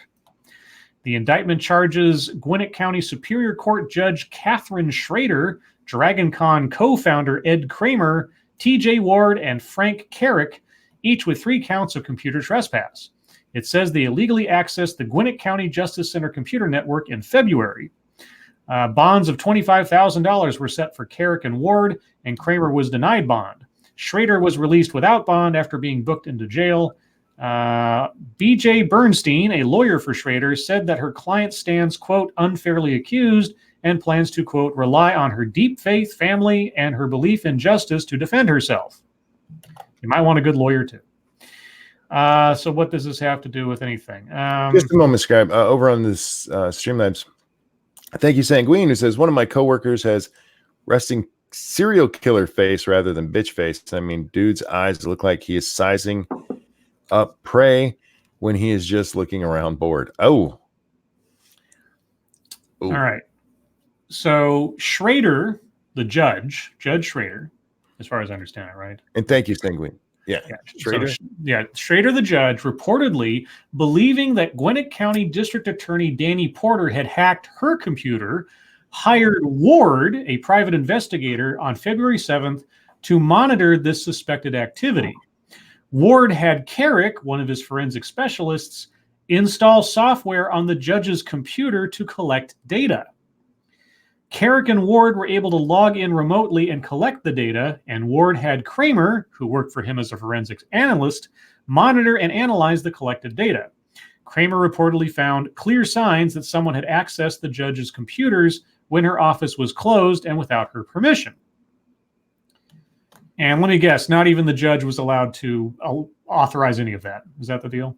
The indictment charges Gwinnett County Superior Court Judge Catherine Schrader, Dragon Con co-founder Ed Kramer, TJ Ward, and Frank Carrick, each with 3 counts of computer trespass. It says they illegally accessed the Gwinnett County Justice Center computer network in February. Bonds of $25,000 were set for Carrick and Ward, and Kramer was denied bond. Schrader was released without bond after being booked into jail. B.J. Bernstein, a lawyer for Schrader, said that her client stands, quote, unfairly accused and plans to, quote, rely on her deep faith, family, and her belief in justice to defend herself. You might want a good lawyer, too. So what does this have to do with anything? Just a moment, Scribe. Over on this Streamlabs, thank you, Sanguine, who says, one of my coworkers has resting serial killer face rather than bitch face. I mean, dude's eyes look like he is sizing up prey when he is just looking around bored. Oh. All right. So Schrader, the Judge Schrader, as far as I understand it, right? And thank you, Sanguine. Yeah. Schrader. So, Schrader, the judge, reportedly believing that Gwinnett County District Attorney Danny Porter had hacked her computer, hired Ward, a private investigator, on February 7th to monitor this suspected activity. Ward had Carrick, one of his forensic specialists, install software on the judge's computer to collect data. Carrick and Ward were able to log in remotely and collect the data, and Ward had Kramer, who worked for him as a forensics analyst, monitor and analyze the collected data. Kramer reportedly found clear signs that someone had accessed the judge's computers when her office was closed and without her permission. And let me guess, not even the judge was allowed to authorize any of that. Is that the deal?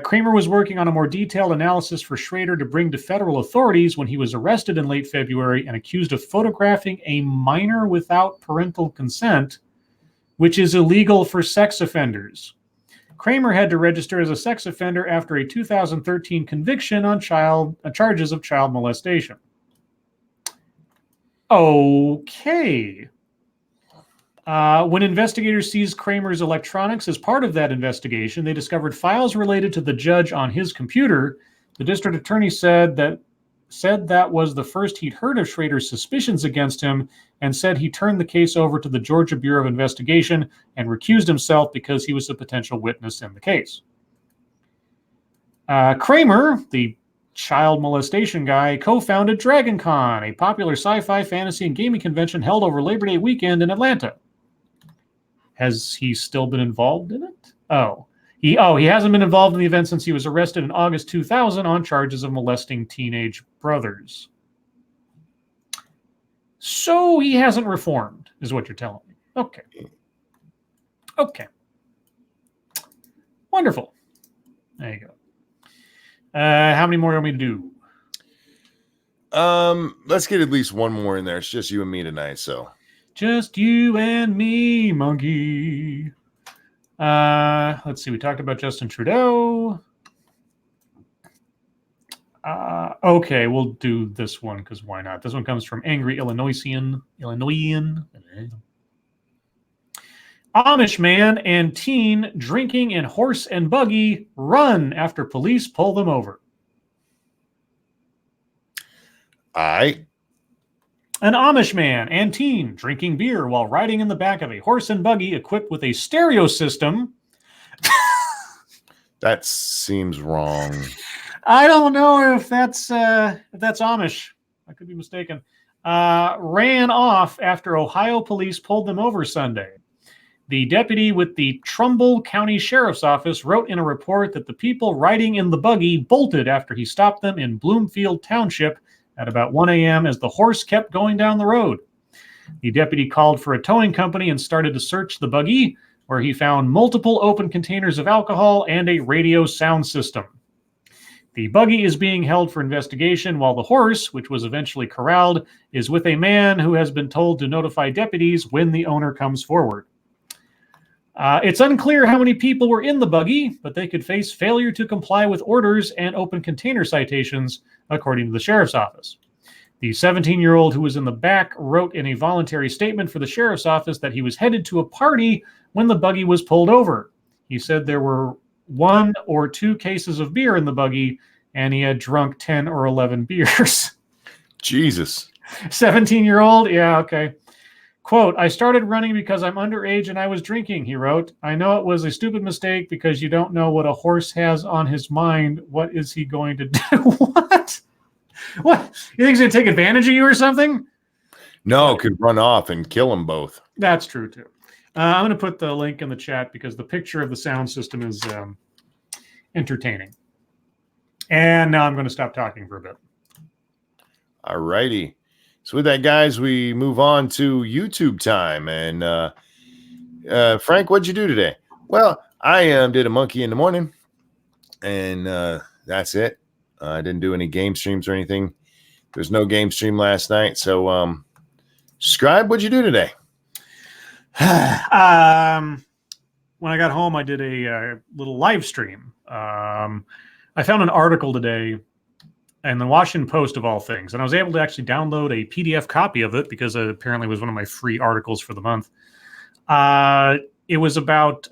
Kramer was working on a more detailed analysis for Schrader to bring to federal authorities when he was arrested in late February and accused of photographing a minor without parental consent, which is illegal for sex offenders. Kramer had to register as a sex offender after a 2013 conviction on charges of child molestation. Okay. When investigators seized Kramer's electronics as part of that investigation, they discovered files related to the judge on his computer. The district attorney said that was the first he'd heard of Schrader's suspicions against him, and said he turned the case over to the Georgia Bureau of Investigation and recused himself because he was a potential witness in the case. Kramer, the child molestation guy, co-founded DragonCon, a popular sci-fi, fantasy, and gaming convention held over Labor Day weekend in Atlanta. Has he still been involved in it? He hasn't been involved in the event since he was arrested in August 2000 on charges of molesting teenage brothers. So he hasn't reformed, is what you're telling me. Okay. Wonderful. There you go. How many more do we do? Let's get at least one more in there. It's just you and me tonight, so. Just you and me, monkey. Let's see. We talked about Justin Trudeau. Okay, we'll do this one because why not? This one comes from Angry Illinoisian. Amish man and teen drinking in horse and buggy run after police pull them over. An Amish man and teen drinking beer while riding in the back of a horse and buggy equipped with a stereo system. That seems wrong. I don't know if that's Amish. I could be mistaken. Ran off after Ohio police pulled them over Sunday. The deputy with the Trumbull County Sheriff's Office wrote in a report that the people riding in the buggy bolted after he stopped them in Bloomfield Township at about 1 a.m. as the horse kept going down the road. The deputy called for a towing company and started to search the buggy, where he found multiple open containers of alcohol and a radio sound system. The buggy is being held for investigation, while the horse, which was eventually corralled, is with a man who has been told to notify deputies when the owner comes forward. It's unclear how many people were in the buggy, but they could face failure to comply with orders and open container citations, according to the sheriff's office. The 17-year-old who was in the back wrote in a voluntary statement for the sheriff's office that he was headed to a party when the buggy was pulled over. He said there were 1 or 2 cases of beer in the buggy, and he had drunk 10 or 11 beers. Jesus. 17-year-old? Yeah, okay. Quote, I started running because I'm underage and I was drinking, he wrote. I know it was a stupid mistake because you don't know what a horse has on his mind. What is he going to do? What? You think he's going to take advantage of you or something? No, could run off and kill them both. That's true, too. I'm going to put the link in the chat because the picture of the sound system is entertaining. And now I'm going to stop talking for a bit. All righty. So with that, guys, we move on to YouTube time. And Frank, what'd you do today? Well, I did a monkey in the morning, and that's it. I didn't do any game streams or anything. There's no game stream last night. So, Scribe, what'd you do today? When I got home, I did a little live stream. I found an article today in the Washington Post of all things, and I was able to actually download a PDF copy of it because it apparently was one of my free articles for the month. It was about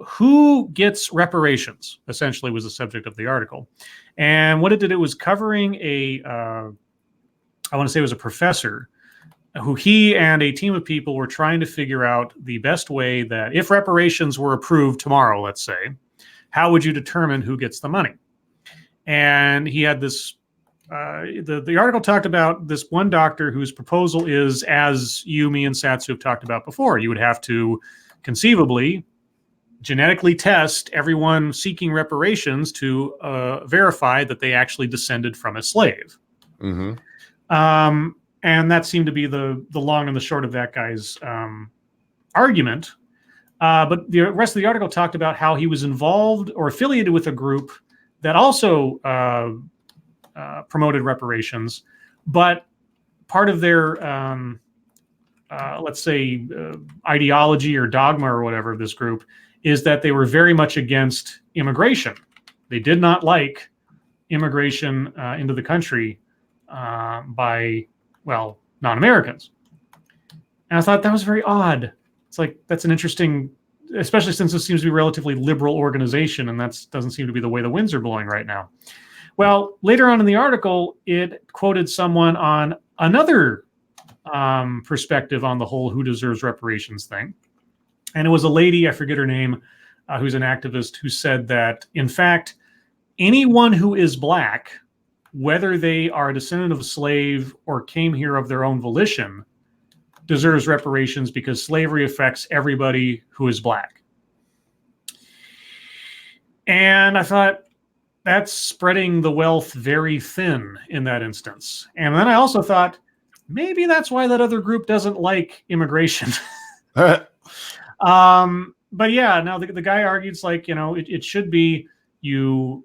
who gets reparations, essentially was the subject of the article. And what it did, it was covering I want to say it was a professor who he and a team of people were trying to figure out the best way that if reparations were approved tomorrow, let's say, how would you determine who gets the money? And he had this, the article talked about this one doctor whose proposal is, as you, me, and Satsu have talked about before, you would have to conceivably genetically test everyone seeking reparations to verify that they actually descended from a slave. Mm-hmm. And that seemed to be the long and the short of that guy's argument. But the rest of the article talked about how he was involved or affiliated with a group that also promoted reparations, but part of their, let's say, ideology or dogma or whatever of this group is that they were very much against immigration. They did not like immigration into the country by, well, non-Americans. And I thought that was very odd. It's like, that's an interesting, especially since this seems to be a relatively liberal organization, and that doesn't seem to be the way the winds are blowing right now. Well, later on in the article, it quoted someone on another perspective on the whole who deserves reparations thing. And it was a lady, I forget her name, who's an activist, who said that, in fact, anyone who is black, whether they are a descendant of a slave or came here of their own volition, deserves reparations because slavery affects everybody who is black. And I thought, that's spreading the wealth very thin in that instance. And then I also thought, maybe that's why that other group doesn't like immigration. But yeah, now the guy argues, like, you know, it should be you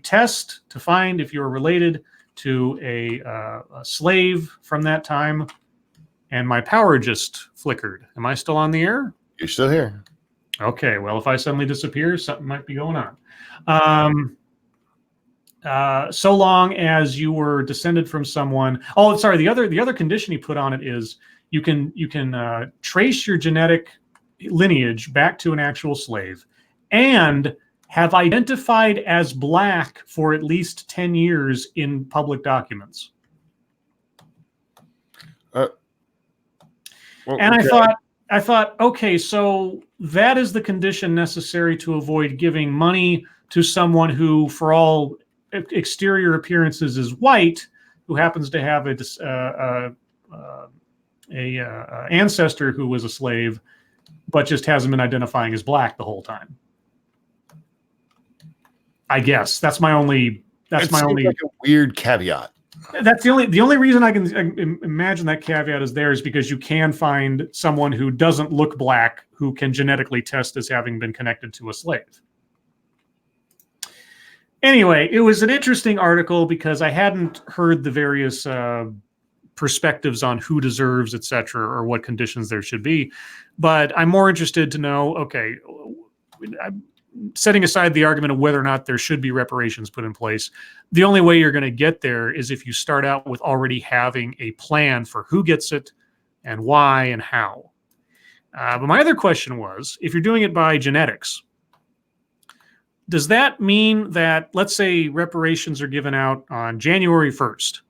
test to find if you're related to a slave from that time. And my power just flickered. Am I still on the air? You're still here. Okay, well, if I suddenly disappear, something might be going on. So long as you were descended from someone. Oh, sorry. The other condition he put on it is you can trace your genetic lineage back to an actual slave, and have identified as black for at least 10 years in public documents. And okay. I thought, okay, so that is the condition necessary to avoid giving money to someone who, for all exterior appearances, is white, who happens to have a ancestor who was a slave, but just hasn't been identifying as black the whole time. I guess that's my only. That's my only. Like a weird caveat. That's the only reason I can imagine that caveat is there is because you can find someone who doesn't look black who can genetically test as having been connected to a slave. Anyway, it was an interesting article because I hadn't heard the various perspectives on who deserves, etc., or what conditions there should be. But I'm more interested to know, okay, setting aside the argument of whether or not there should be reparations put in place, the only way you're going to get there is if you start out with already having a plan for who gets it and why and how. But my other question was, if you're doing it by genetics, does that mean that, let's say, reparations are given out on January 1st,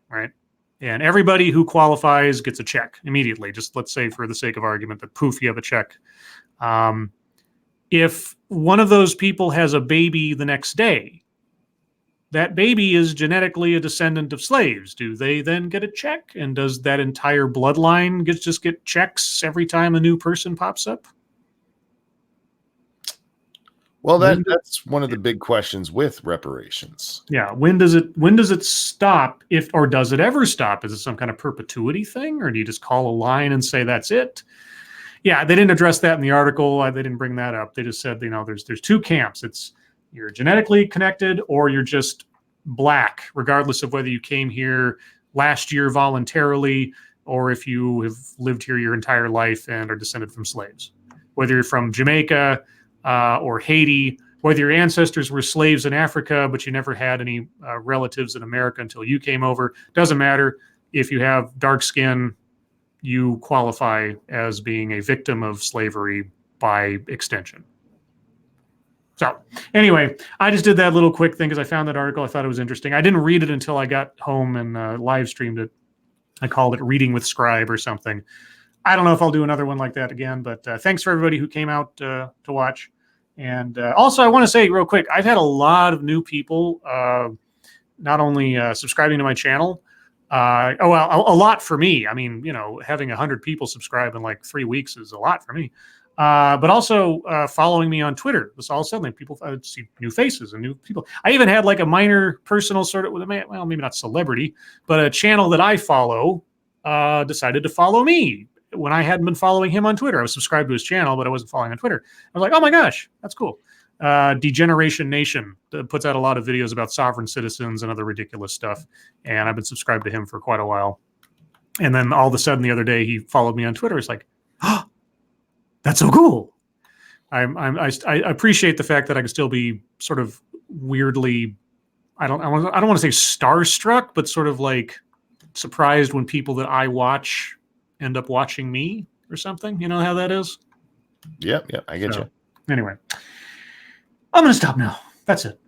right? And everybody who qualifies gets a check immediately. Just let's say, for the sake of argument, that poof, you have a check. If one of those people has a baby the next day, that baby is genetically a descendant of slaves. Do they then get a check? And does that entire bloodline just get checks every time a new person pops up? Well, that's one of the big questions with reparations. Yeah. When does it stop, or does it ever stop? Is it some kind of perpetuity thing, or do you just call a line and say that's it? Yeah, they didn't address that in the article. They didn't bring that up. They just said, there's two camps. It's you're genetically connected or you're just black, regardless of whether you came here last year voluntarily or if you have lived here your entire life and are descended from slaves. Whether you're from Jamaica or Haiti, whether your ancestors were slaves in Africa, but you never had any relatives in America until you came over, doesn't matter. If you have dark skin, you qualify as being a victim of slavery by extension. So anyway, I just did that little quick thing because I found that article. I thought it was interesting. I didn't read it until I got home and live streamed it. I called it Reading with Scribe or something. I don't know if I'll do another one like that again, but thanks for everybody who came out to watch. And also, I want to say real quick, I've had a lot of new people not only subscribing to my channel, a lot for me. I mean, having 100 people subscribe in like 3 weeks is a lot for me. But also following me on Twitter. This all of a sudden, people see new faces and new people. I even had like a minor personal sort of, well, maybe not celebrity, but a channel that I follow decided to follow me when I hadn't been following him on Twitter. I was subscribed to his channel, but I wasn't following on Twitter. I was like, oh my gosh, that's cool. Degeneration Nation puts out a lot of videos about sovereign citizens and other ridiculous stuff, and I've been subscribed to him for quite a while. And then all of a sudden the other day he followed me on Twitter. It's like, oh, that's so cool. I appreciate the fact that I can still be sort of weirdly, I don't want to say starstruck, but sort of like surprised when people that I watch end up watching me or something. You know how that is? Yep, I get you. Anyway, I'm going to stop now. That's it.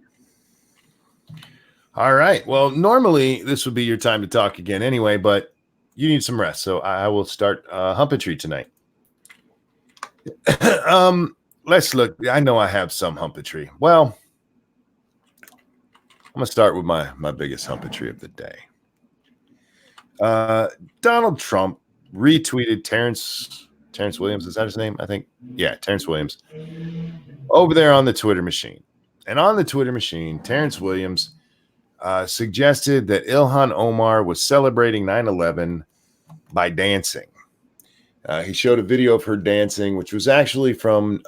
All right. Well, normally this would be your time to talk again anyway, but you need some rest. So I will start Humpetry tonight. Let's look. I know I have some Humpetry. Well, I'm going to start with my biggest Humpetry of the day. Donald Trump retweeted Terrence Williams. Is that his name? I think. Yeah, Terrence Williams. Over there on the Twitter machine. And on the Twitter machine, Terrence Williams suggested that Ilhan Omar was celebrating 9/11 by dancing. He showed a video of her dancing, which was actually from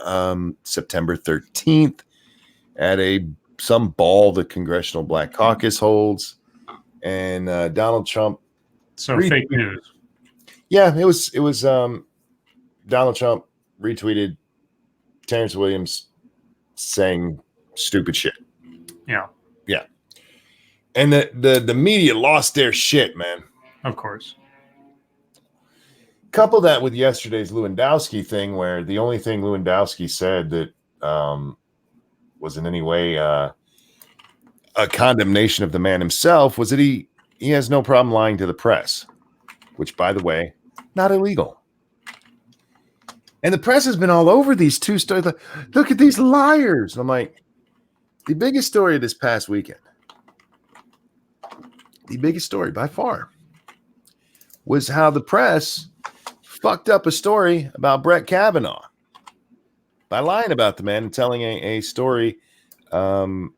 September 13th at some ball the Congressional Black Caucus holds. And Donald Trump. So fake news. Yeah, it was Donald Trump retweeted Terrence Williams saying stupid shit. Yeah. And the media lost their shit, man. Of course. Couple that with yesterday's Lewandowski thing, where the only thing Lewandowski said that was in any way a condemnation of the man himself was that he has no problem lying to the press, which, by the way, not illegal. And the press has been all over these two stories. Like, look at these liars. And I'm like, the biggest story of this past weekend, the biggest story by far, was how the press fucked up a story about Brett Kavanaugh by lying about the man and telling a story that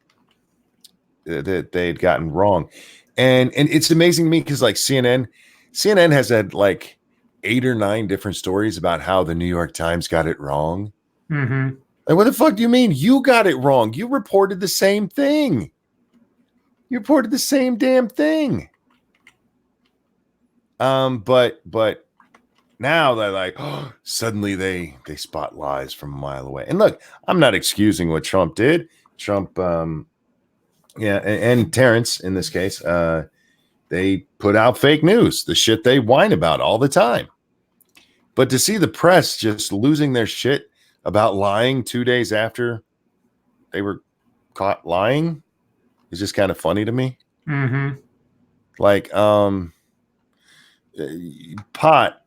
they'd gotten wrong. And it's amazing to me because like CNN has had like 8 or 9 different stories about how the New York Times got it wrong. Mm-hmm. Like, what the fuck do you mean? You got it wrong. You reported the same thing. You reported the same damn thing. But now they're like, oh, suddenly they spot lies from a mile away. And look, I'm not excusing what Trump did. Trump, and Terrence in this case, they put out fake news, the shit they whine about all the time. But to see the press just losing their shit about lying 2 days after they were caught lying is just kind of funny to me. Mm-hmm. Like, Pot,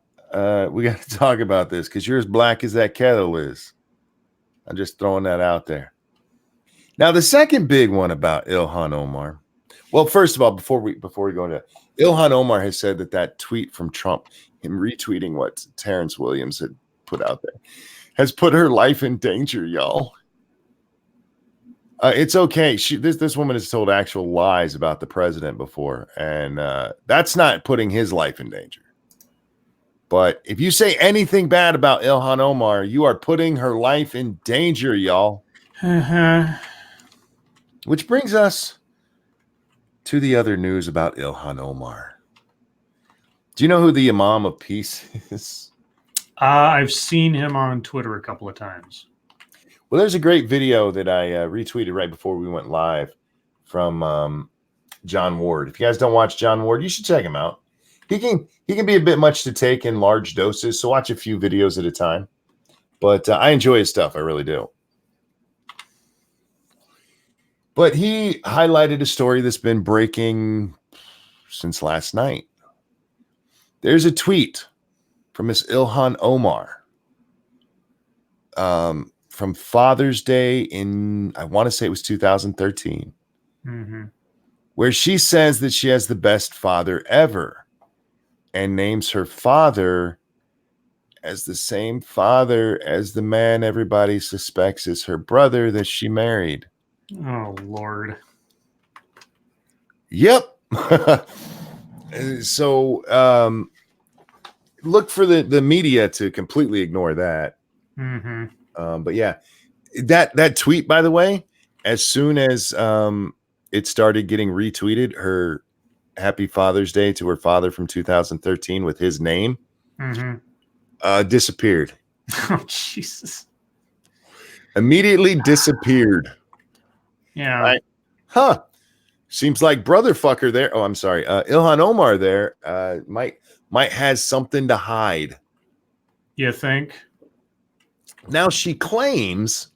we got to talk about this because you're as black as that kettle is. I'm just throwing that out there. Now, the second big one about Ilhan Omar. Well, first of all, before we go into Ilhan Omar has said that tweet from Trump, him retweeting what Terrence Williams had put out there, has put her life in danger, y'all. It's okay. This woman has told actual lies about the president before, and that's not putting his life in danger. But if you say anything bad about Ilhan Omar, you are putting her life in danger, y'all. Uh-huh. Which brings us to the other news about Ilhan Omar. Do you know who the Imam of Peace is? I've seen him on Twitter a couple of times. Well, there's a great video that I retweeted right before we went live from John Ward. If you guys don't watch John Ward, you should check him out. He can be a bit much to take in large doses, so watch a few videos at a time. But I enjoy his stuff. I really do. But he highlighted a story that's been breaking since last night. There's a tweet from Miss Ilhan Omar from Father's Day in, I want to say it was 2013, where she says that she has the best father ever and names her father as the same father as the man everybody suspects is her brother that she married. Oh, Lord. Yep. So look for the media to completely ignore that. But yeah, that tweet, by the way, as soon as it started getting retweeted, her Happy Father's Day to her father from 2013 with his name disappeared. Oh, Jesus. Immediately disappeared. Yeah. Right? Huh. Seems like brother fucker there. Oh, I'm sorry. Ilhan Omar there might has something to hide. You think? Now she claims,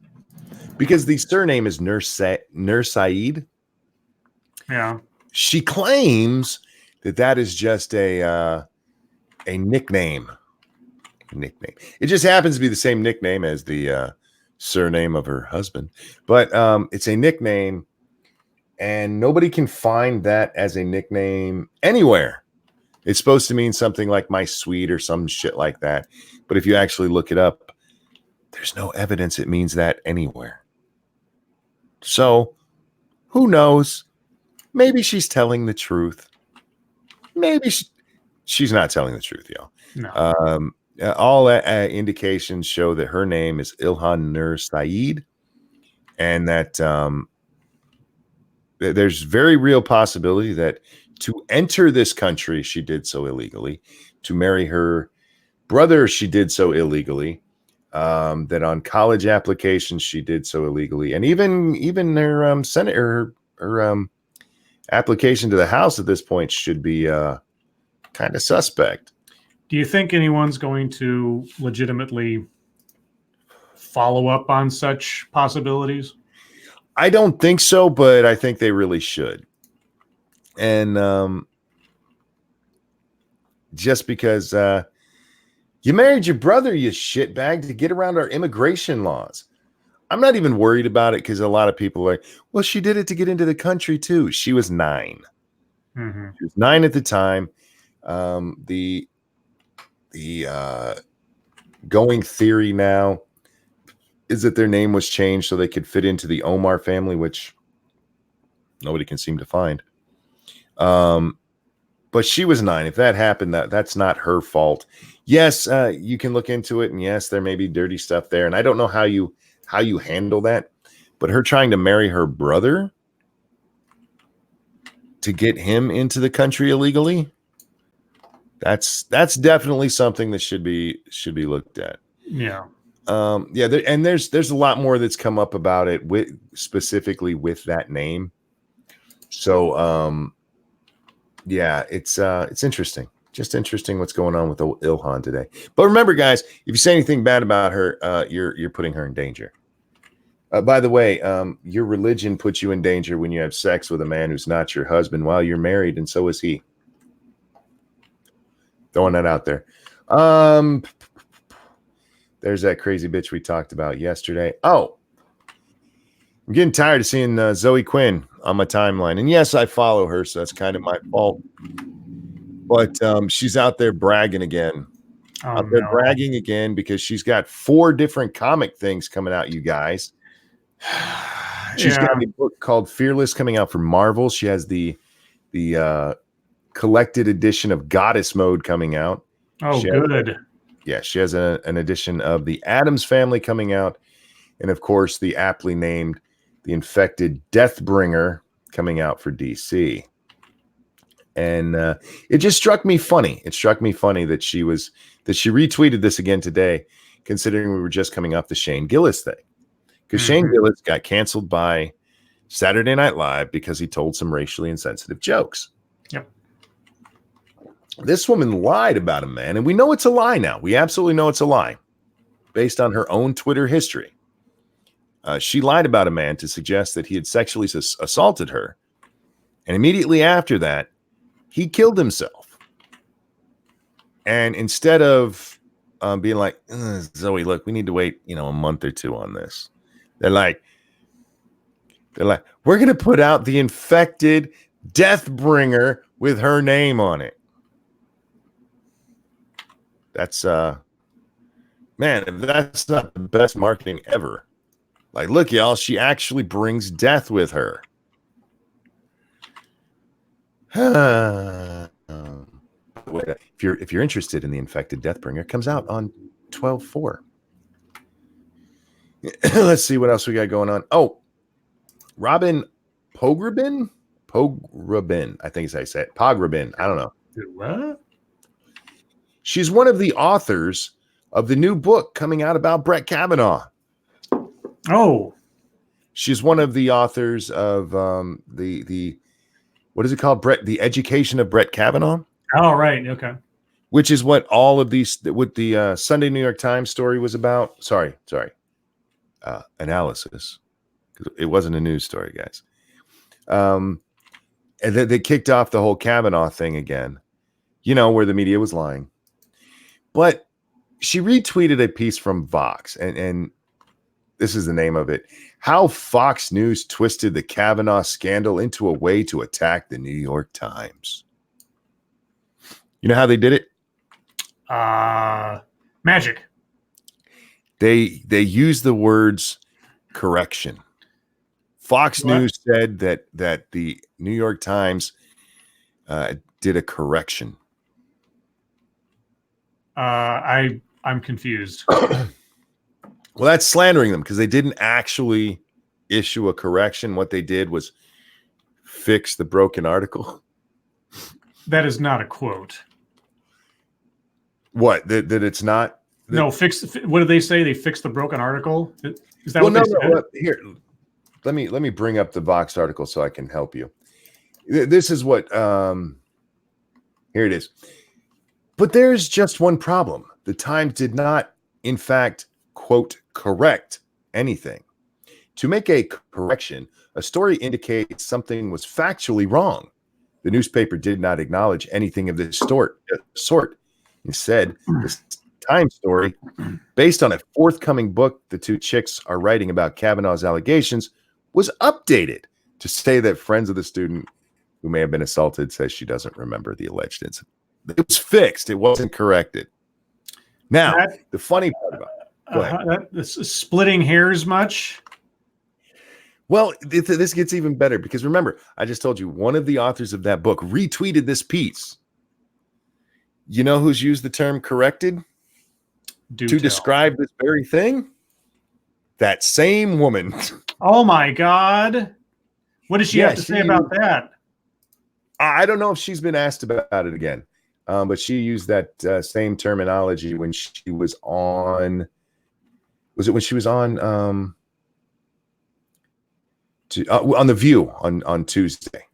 because the surname is Nur Saeed. Yeah. She claims that is just a nickname. It just happens to be the same nickname as the surname of her husband, but it's a nickname, and nobody can find that as a nickname anywhere. It's supposed to mean something like my sweet or some shit like that, but if you actually look it up, there's no evidence it means that anywhere. So who knows? Maybe she's telling the truth. Maybe she's not telling the truth, y'all. No. All indications show that her name is Ilhan Nur Saeed, and that there's very real possibility that to enter this country, she did so illegally. To marry her brother, she did so illegally. That on college applications, she did so illegally, and even her Senate or her application to the House at this point should be kind of suspect. Do you think anyone's going to legitimately follow up on such possibilities? I don't think so, but I think they really should. And just because you married your brother, you shitbag, to get around our immigration laws. I'm not even worried about it, because a lot of people are like, well, she did it to get into the country too. She was 9. She was 9 at the time. The going theory now is that their name was changed so they could fit into the Omar family, which nobody can seem to find. But she was 9. If that happened, that's not her fault. Yes, you can look into it, and yes, there may be dirty stuff there, and I don't know how you handle that. But her trying to marry her brother to get him into the country illegally, that's definitely something that should be looked at. Yeah. There's a lot more that's come up about it specifically with that name. So it's interesting. Just interesting what's going on with Ilhan today. But remember, guys, if you say anything bad about her, you're putting her in danger. By the way, your religion puts you in danger when you have sex with a man who's not your husband while you're married, and so is he. Throwing that out there. There's that crazy bitch we talked about yesterday. Oh, I'm getting tired of seeing Zoe Quinn on my timeline. And yes, I follow her, so that's kind of my fault. But she's out there bragging again. Bragging again because she's got 4 different comic things coming out, you guys. She's got a book called Fearless coming out from Marvel. She has the collected edition of Goddess Mode coming out. Oh, good. She has an edition of the Addams Family coming out. And of course, the aptly named The Infected Deathbringer coming out for DC. And it just struck me funny. It struck me funny that she retweeted this again today, considering we were just coming off the Shane Gillis thing. Because Shane Gillis got canceled by Saturday Night Live because he told some racially insensitive jokes. Yep. This woman lied about a man, and we know it's a lie now. We absolutely know it's a lie based on her own Twitter history. She lied about a man to suggest that he had sexually assaulted her. And immediately after that, he killed himself. And instead of being like, Zoe, look, we need to wait, a month or 2 on this. They're like, we're going to put out The Infected Deathbringer with her name on it. That's, man, if that's not the best marketing ever. Like, look, y'all, she actually brings death with her. if you're interested in The Infected Deathbringer, it comes out on 12/4. Let's see what else we got going on. Oh, Robin Pograbin, I think is how you say it. Pograbin, I don't know. What? She's one of the authors of the new book coming out about Brett Kavanaugh. Oh, she's one of the authors of the what is it called? The Education of Brett Kavanaugh. Oh, right. Okay. Which is what all of these, what the Sunday New York Times story was about. Sorry. Analysis. It wasn't a news story, guys. And they kicked off the whole Kavanaugh thing again, where the media was lying. But she retweeted a piece from Vox, and this is the name of it: How Fox News Twisted the Kavanaugh Scandal into a Way to Attack the New York Times. You know how they did it? Magic. They used the words correction. Fox News said that the New York Times did a correction. I'm confused. Well, that's slandering them because they didn't actually issue a correction. What they did was fix the broken article. That is not a quote. What? That it's not? No, what did they say? They fixed the broken article? Is that what they said? No. Here, let me bring up the Vox article so I can help you. This is what here it is. But there's just one problem. The Times did not, in fact, quote, correct anything. To make a correction, a story indicates something was factually wrong. The newspaper did not acknowledge anything of this sort. Instead, this Times story, based on a forthcoming book the two chicks are writing about Kavanaugh's allegations, was updated to say that friends of the student who may have been assaulted says she doesn't remember the alleged incident. It was fixed. It wasn't corrected. Now, the funny part about it. This is splitting hairs much? Well, this gets even better because remember, I just told you one of the authors of that book retweeted this piece. You know who's used the term corrected to describe this very thing? That same woman. Oh my God. What does she have to say about that? I don't know if she's been asked about it again. But she used that same terminology when she was on. Was it when she was on on The View on Tuesday?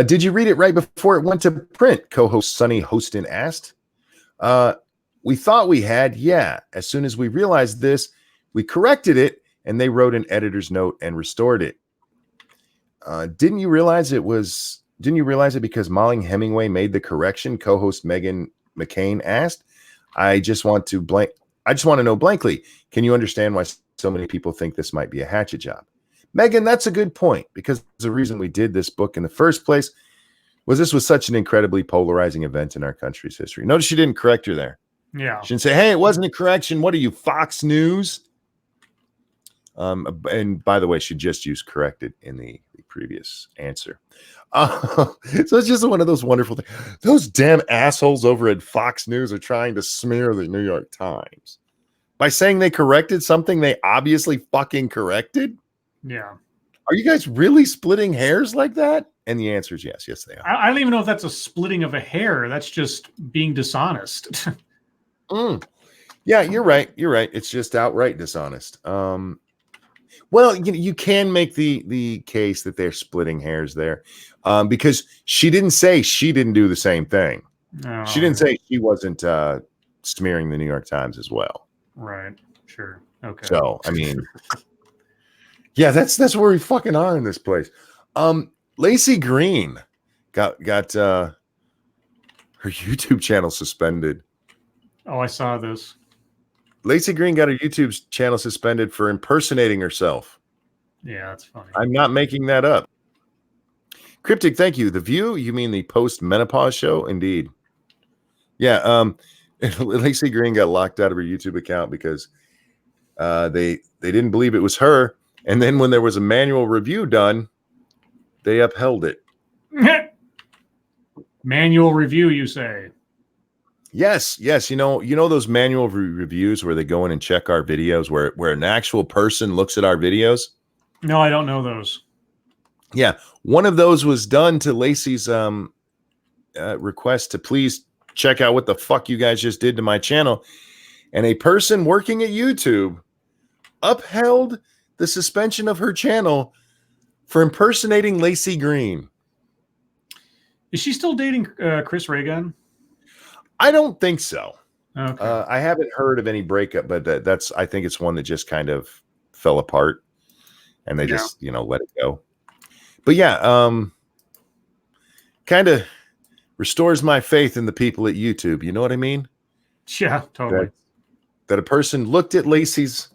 Did you read it right before it went to print? Co-host Sonny Hostin asked. We thought we had, yeah. As soon as we realized this, we corrected it, and they wrote an editor's note and restored it. Didn't you realize it because Molly Hemingway made the correction? Co-host Megan McCain asked. I just want to know blankly. Can you understand why so many people think this might be a hatchet job? Megan, that's a good point, because the reason we did this book in the first place was this was such an incredibly polarizing event in our country's history. Notice she didn't correct her there. Yeah. She didn't say, hey, it wasn't a correction. What are you, Fox News? And by the way, she just used corrected in the previous answer. So it's just one of those wonderful things. Those damn assholes over at Fox News are trying to smear the New York Times by saying they corrected something they obviously fucking corrected. Yeah. Are you guys really splitting hairs like that? And the answer is yes. Yes, they are. I don't even know if that's a splitting of a hair. That's just being dishonest. Yeah, you're right. It's just outright dishonest. Well, you can make the case that they're splitting hairs there, because she didn't say she didn't do the same thing. No. She didn't say she wasn't smearing the New York Times as well. Right. Sure. Okay. So, I mean, yeah, that's where we fucking are in this place. Lacey Green got her YouTube channel suspended. Oh, I saw this. Lacey Green got her YouTube channel suspended for impersonating herself. Yeah, that's funny. I'm not making that up. Cryptic, thank you. The View? You mean the post-menopause show? Indeed. Yeah, Lacey Green got locked out of her YouTube account because they didn't believe it was her. And then when there was a manual review done, They upheld it. Manual review, you say? Yes. You know those manual reviews where they go in and check our videos, where an actual person looks at our videos. No, I don't know those. Yeah, one of those was done to Lacey's request to please check out what the fuck you guys just did to my channel, and a person working at YouTube upheld the suspension of her channel for impersonating Lacey Green. Is she still dating Chris Reagan? I don't think so. Okay. I haven't heard of any breakup, but I think it's one that just kind of fell apart, and they just let it go. But yeah, kind of restores my faith in the people at YouTube. You know what I mean? Yeah, totally. That a person looked at Lacey's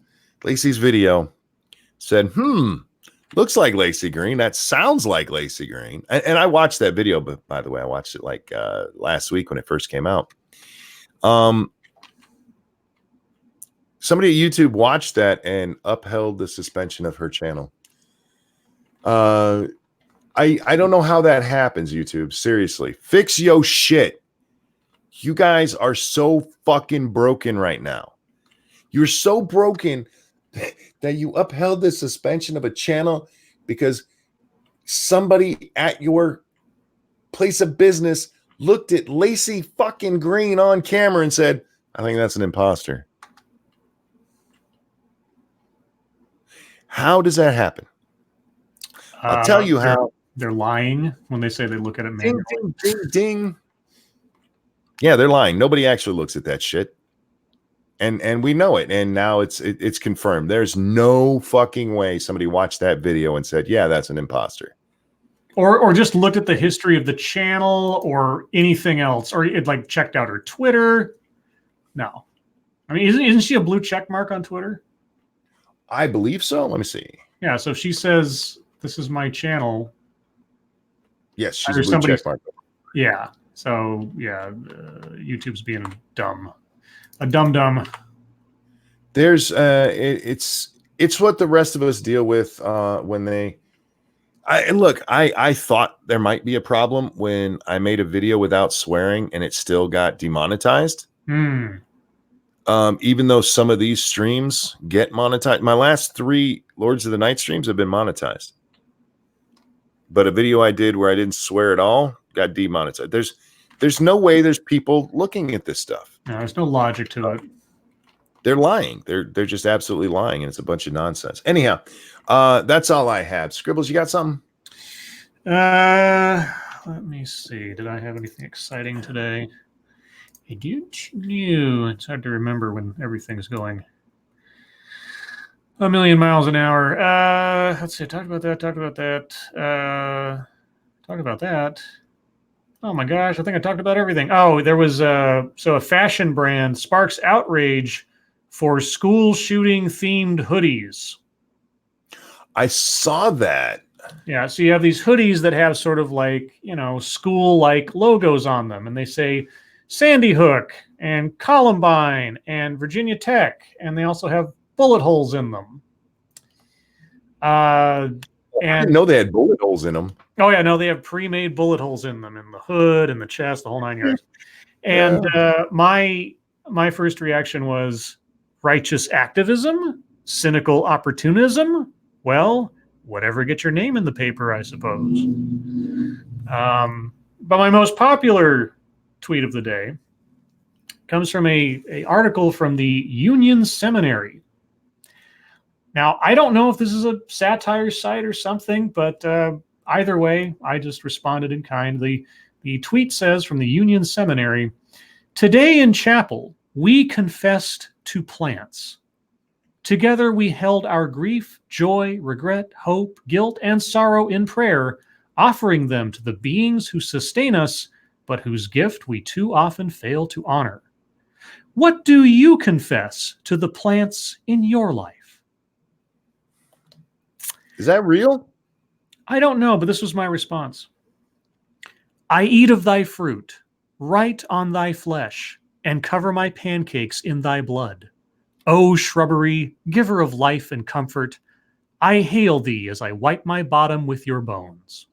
video, said, looks like Lacey Green. That sounds like Lacey Green. And I watched that video, but by the way, I watched it like last week when it first came out. Somebody at YouTube watched that and upheld the suspension of her channel. I don't know how that happens, YouTube. Seriously, fix yo shit. You guys are so fucking broken right now. You're so broken that you upheld the suspension of a channel because somebody at your place of business looked at Lacey fucking Green on camera and said, I think that's an imposter. How does that happen? I'll tell you how. They're lying when they say they look at it manually. Ding, ding, ding, ding. Yeah, they're lying. Nobody actually looks at that shit. And we know it. And now it's confirmed. There's no fucking way somebody watched that video and said, yeah, that's an imposter. Or just looked at the history of the channel or anything else. Or it like checked out her Twitter. No. I mean, isn't she a blue check mark on Twitter? I believe so. Let me see. Yeah, so if she says, this is my channel. Yes, she's a blue check mark. Yeah. So, yeah, YouTube's being dumb. A dumb. There's it's what the rest of us deal with when they I thought there might be a problem when I made a video without swearing and it still got demonetized. Even though some of these streams get monetized. My last 3 Lords of the Night streams have been monetized. But a video I did where I didn't swear at all got demonetized. There's no way there's people looking at this stuff. No, there's no logic to it. They're lying. They're just absolutely lying, and it's a bunch of nonsense. Anyhow, that's all I have. Scribbles, you got something? Let me see. Did I have anything exciting today? I don't know. It's hard to remember when everything's going a million miles an hour. Let's see. Talk about that. Oh my gosh, I think I talked about everything. Oh, there was a fashion brand sparks outrage for school shooting themed hoodies. I saw that. Yeah, so you have these hoodies that have sort of like, school like logos on them, and they say Sandy Hook and Columbine and Virginia Tech, and they also have bullet holes in them. I didn't know they had bullet holes in them. Oh yeah, no, they have pre-made bullet holes in them, in the hood and the chest, the whole 9 yards. And my first reaction was righteous activism, cynical opportunism. Well, whatever gets your name in the paper, I suppose. But my most popular tweet of the day comes from a article from the Union Seminary. Now, I don't know if this is a satire site or something, but either way, I just responded in kind. The tweet says from the Union Seminary, today in chapel, we confessed to plants. Together we held our grief, joy, regret, hope, guilt, and sorrow in prayer, offering them to the beings who sustain us, but whose gift we too often fail to honor. What do you confess to the plants in your life? Is that real? I don't know, but this was my response. I eat of thy fruit, write on thy flesh, and cover my pancakes in thy blood. O shrubbery, giver of life and comfort, I hail thee as I wipe my bottom with your bones.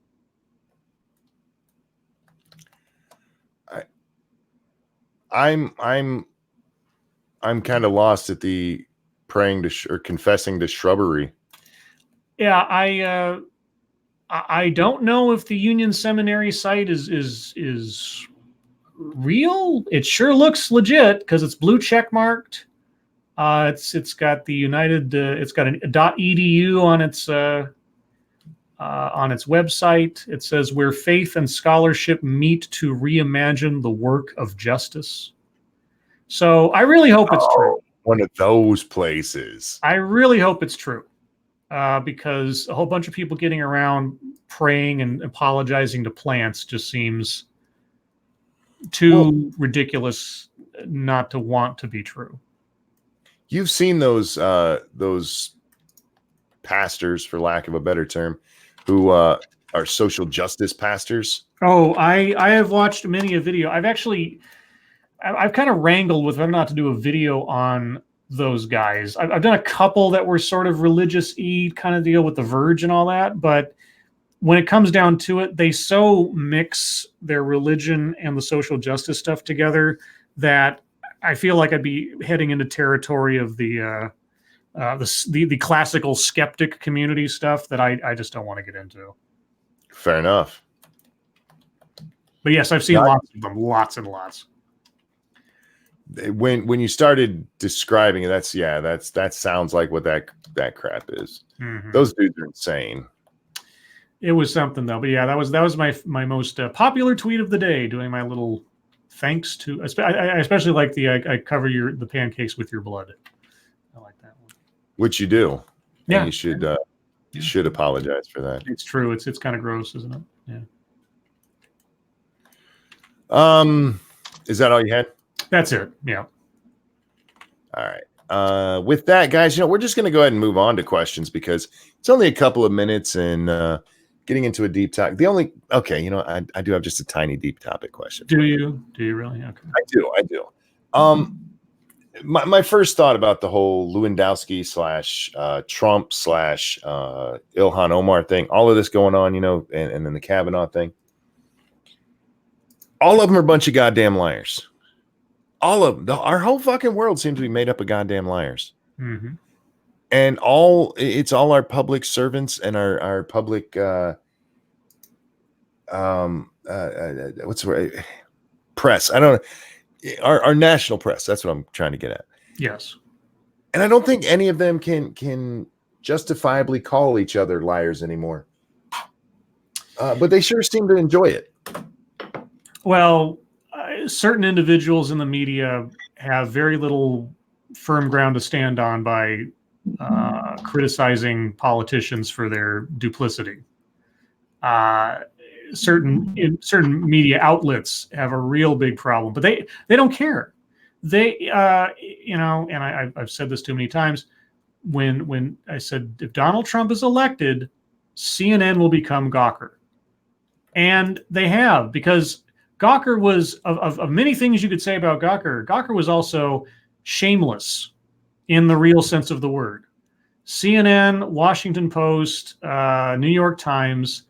I'm kind of lost at the praying to or confessing to shrubbery. Yeah, I don't know if the Union Seminary site is real. It sure looks legit because it's blue check marked. It's got the United. It's got an .edu on its website. It says where faith and scholarship meet to reimagine the work of justice. So I really hope it's true. One of those places. I really hope it's true. Because a whole bunch of people getting around praying and apologizing to plants just seems too ridiculous not to want to be true. You've seen those pastors, for lack of a better term, who are social justice pastors. Oh, I have watched many a video. I've kind of wrangled with whether or not to do a video on those guys. I've done a couple that were sort of religious-y kind of deal with The Verge and all that, but when it comes down to it, they so mix their religion and the social justice stuff together that I feel like I'd be heading into territory of the classical skeptic community stuff that I just don't want to get into. Fair enough. But yes, I've seen lots of them, lots and lots. When you started describing it, that sounds like what that crap is. Mm-hmm. Those dudes are insane. It was something though, but yeah, that was my most popular tweet of the day. Doing my little thanks to, I especially like I cover the pancakes with your blood. I like that one. Which you do. Yeah, and you should apologize for that. It's true. It's kind of gross, isn't it? Yeah. Is that all you had? That's it. Yeah. All right. With that, guys, we're just going to go ahead and move on to questions because it's only a couple of minutes and getting into a deep topic. I do have just a tiny deep topic question. Do you really? Okay. I do. My first thought about the whole Lewandowski / Trump / Ilhan Omar thing, all of this going on, and then the Kavanaugh thing. All of them are a bunch of goddamn liars. All of them. Our whole fucking world seems to be made up of goddamn liars. Mm-hmm. And it's all our public servants and our public what's the word? Press. I don't know. Our national press. That's what I'm trying to get at. Yes. And I don't think any of them can justifiably call each other liars anymore. But they sure seem to enjoy it. Well, certain individuals in the media have very little firm ground to stand on by criticizing politicians for their duplicity. Certain media outlets have a real big problem, but they don't care. They and I've said this too many times. When I said if Donald Trump is elected, CNN will become Gawker, and they have, because Gawker was of many things you could say about Gawker. Gawker was also shameless in the real sense of the word. CNN, Washington Post, New York Times,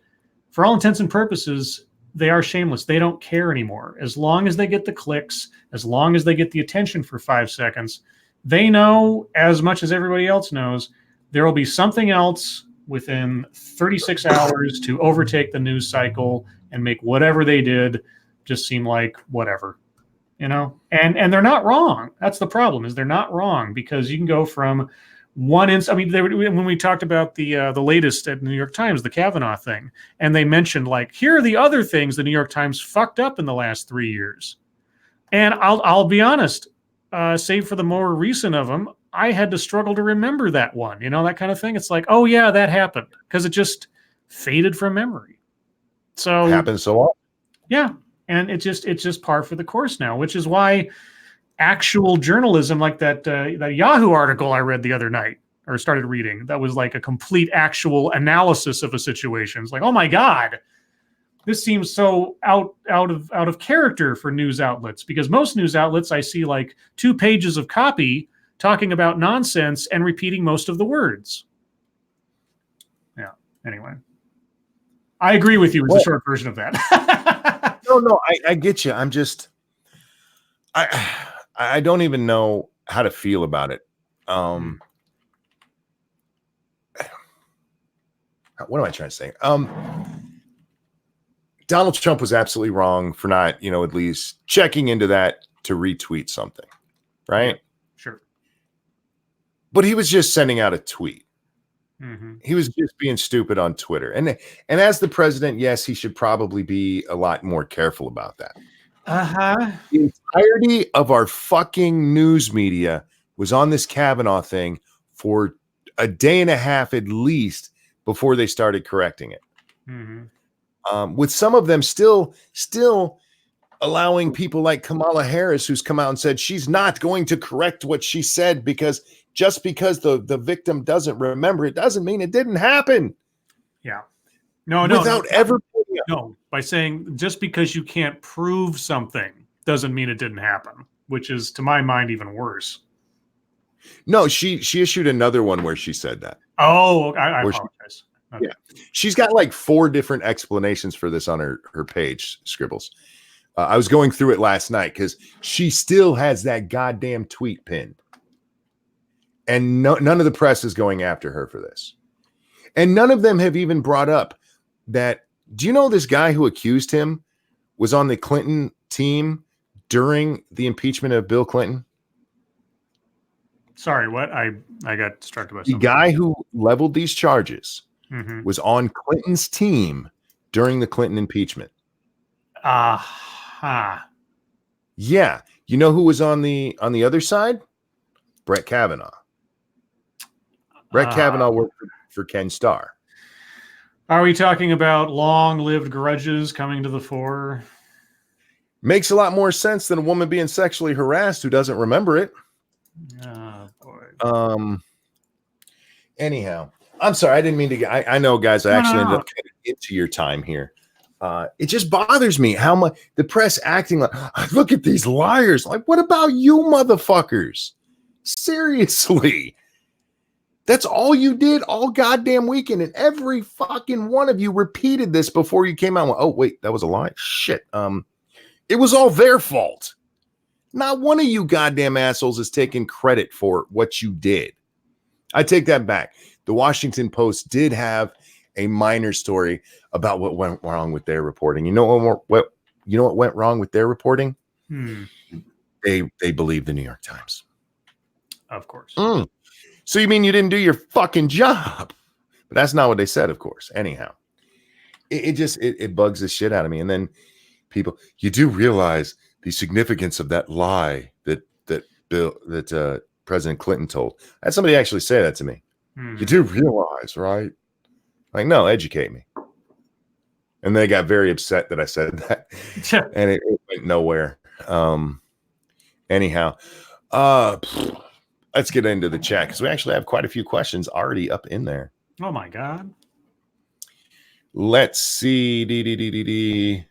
for all intents and purposes, they are shameless. They don't care anymore. As long as they get the clicks, as long as they get the attention for 5 seconds, they know as much as everybody else knows there will be something else within 36 hours to overtake the news cycle and make whatever they did just seem like whatever, and they're not wrong. That's the problem, is they're not wrong, because you can go from one when we talked about the latest at the New York Times, the Kavanaugh thing, and they mentioned here are the other things the New York Times fucked up in the last 3 years. And I'll be honest, save for the more recent of them, I had to struggle to remember that one, that kind of thing. It's like, oh yeah, that happened, because it just faded from memory. So it happens so often. Yeah. And it's just par for the course now, which is why actual journalism, like that Yahoo article I read the other night, or started reading, that was like a complete actual analysis of a situation. It's like, oh my God, this seems so out of character for news outlets, because most news outlets I see like 2 pages of copy talking about nonsense and repeating most of the words. Yeah. Anyway, I agree with you. It's a short version of that. No, I get you. I don't even know how to feel about it. What am I trying to say? Donald Trump was absolutely wrong for not, at least checking into that to retweet something, right? Yeah, sure. But he was just sending out a tweet. Mm-hmm. He was just being stupid on Twitter. And as the president, yes, he should probably be a lot more careful about that. Uh-huh. The entirety of our fucking news media was on this Kavanaugh thing for a day and a half at least before they started correcting it. Mm-hmm. With some of them still allowing people like Kamala Harris, who's come out and said she's not going to correct what she said because just because the victim doesn't remember it doesn't mean it didn't happen. Yeah. No, without ever putting up. No, by saying just because you can't prove something doesn't mean it didn't happen, which is, to my mind, even worse. No, she issued another one where she said that. Oh, I apologize. Okay. Yeah. She's got like 4 different explanations for this on her page, Scribbles. I was going through it last night because she still has that goddamn tweet pinned. And none of the press is going after her for this. And none of them have even brought up that, do you know this guy who accused him was on the Clinton team during the impeachment of Bill Clinton? Sorry, what? I got distracted by something. The guy who leveled these charges was on Clinton's team during the Clinton impeachment. Yeah. You know who was on the other side? Brett Kavanaugh. Brett Kavanaugh worked for Ken Starr. Are we talking about long-lived grudges coming to the fore? Makes a lot more sense than a woman being sexually harassed who doesn't remember it. Oh, boy. Anyhow, I'm sorry. I didn't mean to get. I know, guys. I actually ended up getting into your time here. It just bothers me how much the press acting like, look at these liars. Like, what about you, motherfuckers? Seriously. That's all you did all goddamn weekend. And every fucking one of you repeated this before you came out. Oh, wait, that was a lie. Shit. It was all their fault. Not one of you goddamn assholes is taking credit for what you did. I take that back. The Washington Post did have a minor story about what went wrong with their reporting. You know what went wrong with their reporting? They believed the New York Times. Of course. So you mean you didn't do your fucking job? But that's not what they said, of course. Anyhow, it just bugs the shit out of me. And then people, you do realize the significance of that lie that President Clinton told. I had somebody actually say that to me. You do realize, right? Like, no, educate me. And they got very upset that I said that. And it went nowhere. Anyhow, let's get into the chat because we actually have quite a few questions already up in there. Oh my God. Let's see.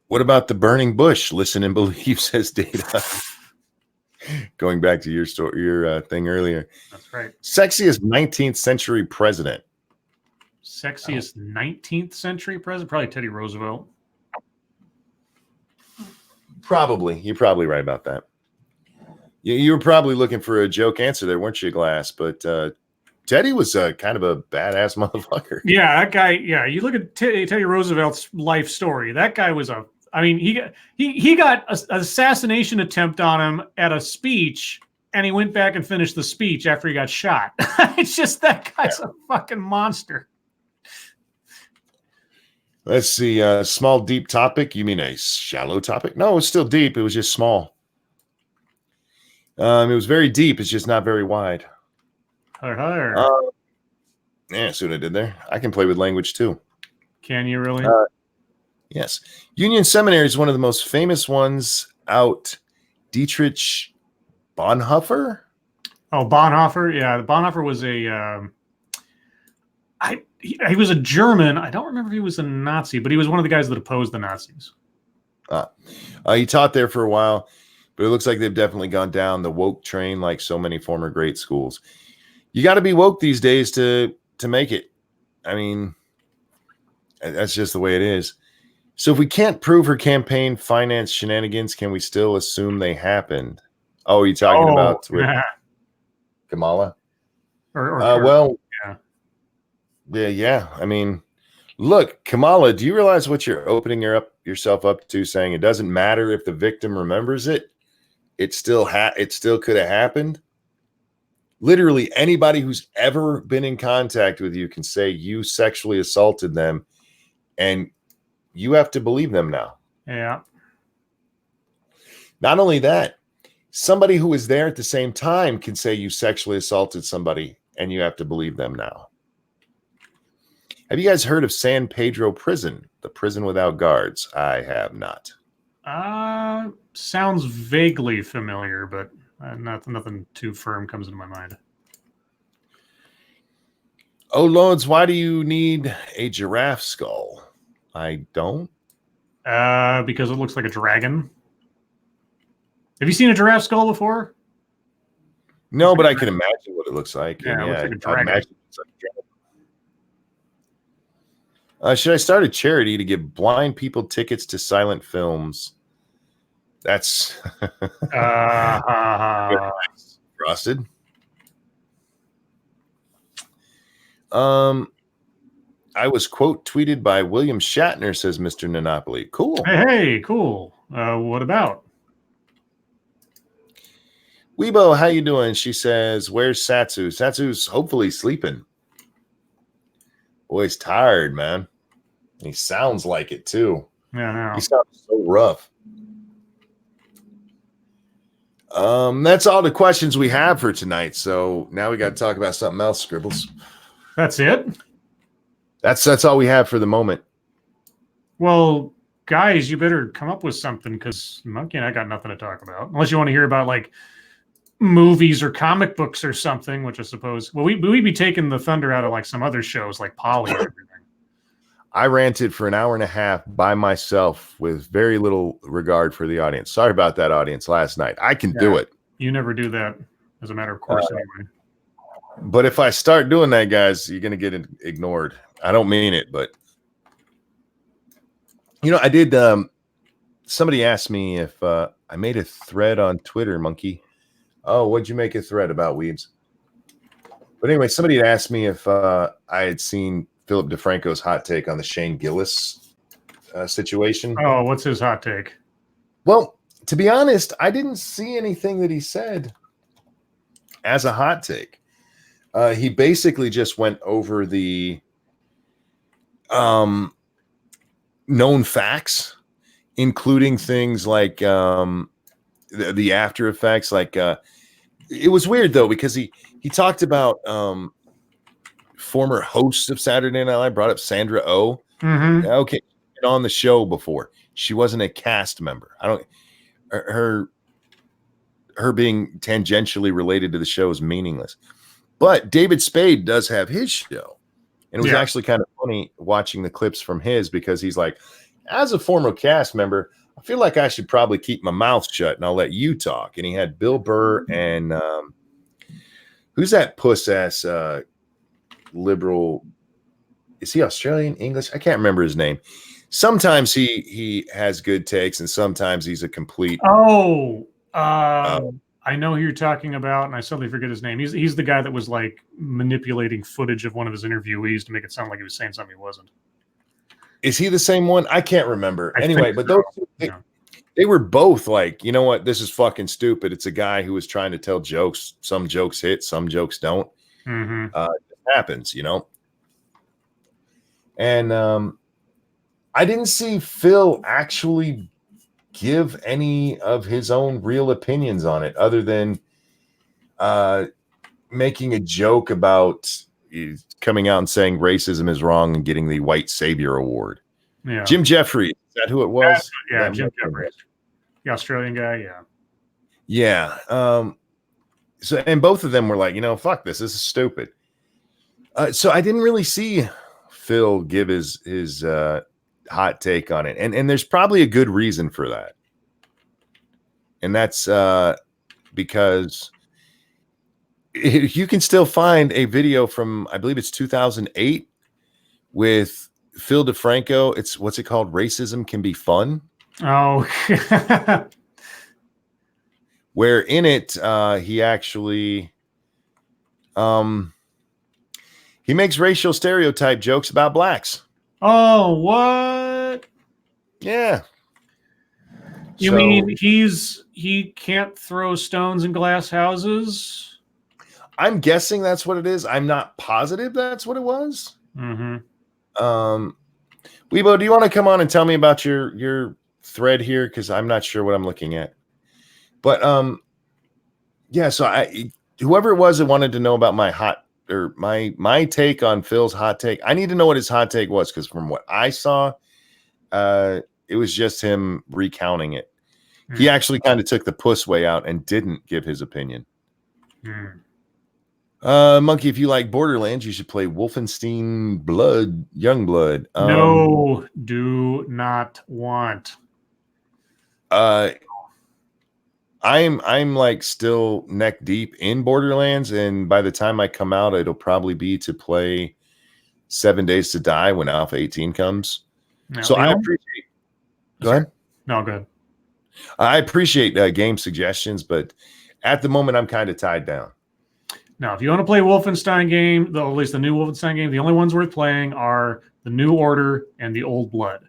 What about the burning bush? Listen and believe, says Data. Going back to your story, your thing earlier. That's right. Sexiest 19th century president. Sexiest 19th century president? Probably Teddy Roosevelt. Probably. You're probably right about that. You were probably looking for a joke answer there, weren't you, Glass? But Teddy was kind of a badass motherfucker. Yeah, that guy. Yeah, you look at Teddy Roosevelt's life story. That guy was he got an assassination attempt on him at a speech, and he went back and finished the speech after he got shot. It's just that guy's a fucking monster. Let's see. Small, deep topic. You mean a shallow topic? No, it's still deep. It was just small. It was very deep. It's just not very wide. Yeah, see what I did there? I can play with language too. Can you really? Yes. Union Seminary is one of the most famous ones out. Dietrich Bonhoeffer? Oh, Bonhoeffer. Yeah, Bonhoeffer was he was a German. I don't remember if he was a Nazi, but he was one of the guys that opposed the Nazis. He taught there for a while, but it looks like they've definitely gone down the woke train like so many former great schools. You got to be woke these days to make it. I mean, that's just the way it is. So if we can't prove her campaign finance shenanigans, can we still assume they happened? Oh, you're talking about with Kamala? or Well, yeah. yeah. I mean, look, Kamala, do you realize what you're opening yourself up to, saying it doesn't matter if the victim remembers it? It still could have happened. Literally anybody who's ever been in contact with you can say you sexually assaulted them, and you have to believe them now. Yeah. Not only that, somebody who was there at the same time can say you sexually assaulted somebody, and you have to believe them now. Have you guys heard of San Pedro Prison, the prison without guards? I have not. Sounds vaguely familiar, but nothing too firm comes into my mind. Oh, Lords, why do you need a giraffe skull? I don't. Because it looks like a dragon. Have you seen a giraffe skull before? No, but I can imagine what it looks like. Yeah, And it looks yeah, like a I dragon. imagine it's like a dragon. Should I start a charity to give blind people tickets to silent films? That's frosted. I was quote tweeted by William Shatner, says Mr. Nanopoli. Cool. Hey, cool. What about? Weibo, how you doing? She says, where's Satsu? Satsu's hopefully sleeping. Boy, he's tired, man. He sounds like it too. Yeah, no. He sounds so rough. That's all the questions we have for tonight. So now we got to talk about something else, Scribbles. That's it? That's all we have for the moment. Well, guys, you better come up with something, because Monkey and I got nothing to talk about. Unless you want to hear about like movies or comic books or something, which I suppose, well, we'd be taking the thunder out of like some other shows like Polly and everything. I ranted for an hour and a half by myself with very little regard for the audience. Sorry about that, audience, last night. I can do it. You never do that, as a matter of course, anyway. But if I start doing that, guys, you're going to get ignored. I don't mean it, but I did. Somebody asked me if I made a thread on Twitter, Monkey. Oh, what'd you make a thread about, Weebs? But anyway, somebody had asked me if I had seen Philip DeFranco's hot take on the Shane Gillis situation. Oh, what's his hot take? Well, to be honest, I didn't see anything that he said as a hot take. He basically just went over the known facts, including things like the after effects. Like it was weird though, because he talked about former hosts of Saturday Night Live, brought up Sandra Oh. Mm-hmm. Okay, on the show before. She wasn't a cast member. Her being tangentially related to the show is meaningless. But David Spade does have his show. And it was actually kind of funny watching the clips from his, because he's like, as a former cast member, I feel like I should probably keep my mouth shut and I'll let you talk. And he had Bill Burr and who's that puss ass liberal? Is he Australian, English? I can't remember his name. Sometimes he has good takes, and sometimes he's a complete. I know who you're talking about, and I suddenly forget his name. He's the guy that was like manipulating footage of one of his interviewees to make it sound like he was saying something he wasn't. Is he the same one? I can't remember. Anyway, but those they were both like, you know what? This is fucking stupid. It's a guy who was trying to tell jokes. Some jokes hit, some jokes don't. Mm-hmm. It happens, And I didn't see Phil actually give any of his own real opinions on it, other than making a joke about coming out and saying racism is wrong and getting the white savior award. Yeah. Jim Jeffries, is that who it was? Jim Jeffries, the Australian guy. Yeah. So, and both of them were like, fuck this is stupid. So I didn't really see Phil give his hot take on it, and there's probably a good reason for that, and that's because you can still find a video from, I believe it's 2008, with Phil DeFranco. It's what's it called? Racism Can Be Fun. Oh, Where in it, he actually, he makes racial stereotype jokes about blacks. oh, what? Yeah. You So, mean he can't throw stones in glass houses? I'm guessing that's what it is. I'm not positive that's what it was. Mm-hmm. Weibo, do you want to come on and tell me about your thread here? Because I'm not sure what I'm looking at. But yeah, so whoever it was that wanted to know about my take on Phil's hot take, I need to know what his hot take was, because from what I saw, it was just him recounting it. He actually kind of took the puss way out and didn't give his opinion. Monkey, if you like Borderlands, you should play Wolfenstein Youngblood. No, do not want. I'm like still neck deep in Borderlands, and by the time I come out, it'll probably be to play 7 Days to Die when Alpha 18 comes. No, so I appreciate. Go ahead. No, good. I appreciate game suggestions, but at the moment, I'm kind of tied down. Now, if you want to play Wolfenstein game, at least the new Wolfenstein game, the only ones worth playing are the New Order and the Old Blood.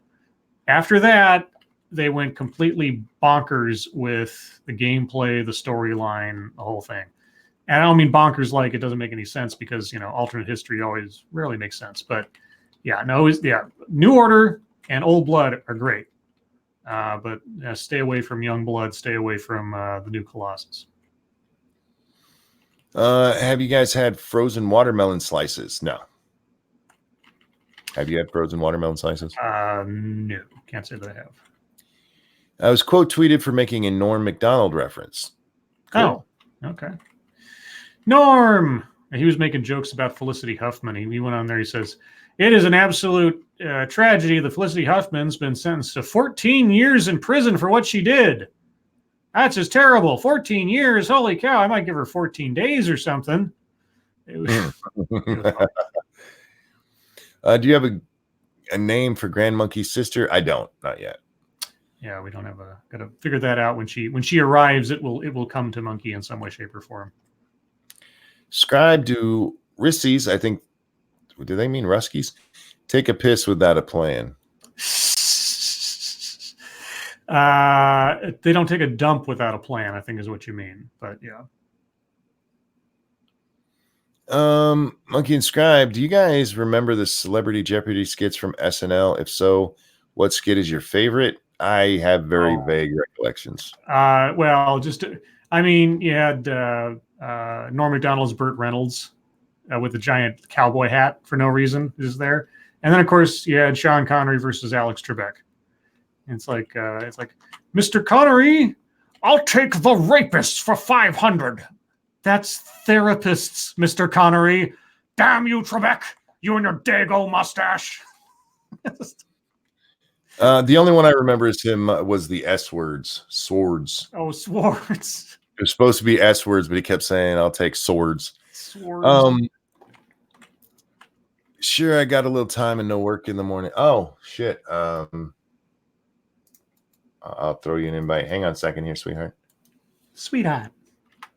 After that, they went completely bonkers with the gameplay, the storyline, the whole thing. And I don't mean bonkers like it doesn't make any sense, because, alternate history always rarely makes sense. But yeah, New Order and Old Blood are great. But stay away from Young Blood, stay away from the new Colossus. Have you guys had frozen watermelon slices? No. Have you had frozen watermelon slices? No, can't say that I have. I was quote tweeted for making a Norm Macdonald reference. Cool. Oh, okay. Norm. He was making jokes about Felicity Huffman. He went on there. He says, "It is an absolute tragedy that Felicity Huffman's been sentenced to 14 years in prison for what she did. That's just terrible. 14 years. Holy cow. I might give her 14 days or something." It was, do you have a name for Grand Monkey's sister? I don't. Not yet. Yeah, we don't have got to figure that out. When she arrives, it will come to Monkey in some way, shape, or form. Scribe, do Rissies, I think, do they mean Ruskies? Take a piss without a plan. They don't take a dump without a plan, I think is what you mean. But yeah. Monkey and Scribe, do you guys remember the Celebrity Jeopardy skits from SNL? If so, what skit is your favorite? I have very vague recollections. Well, you had Norm Macdonald's Burt Reynolds with the giant cowboy hat for no reason is there, and then of course you had Sean Connery versus Alex Trebek. It's like Mr. Connery, I'll take the rapists for 500. That's therapists, Mr. Connery. Damn you, Trebek, you and your dago mustache. The only one I remember is him was the S words, swords. Oh, swords. It was supposed to be S words, but he kept saying, "I'll take swords." Swords. Sure, I got a little time and no work in the morning. Oh shit. I'll throw you an invite. Hang on a second here, sweetheart. Sweetheart.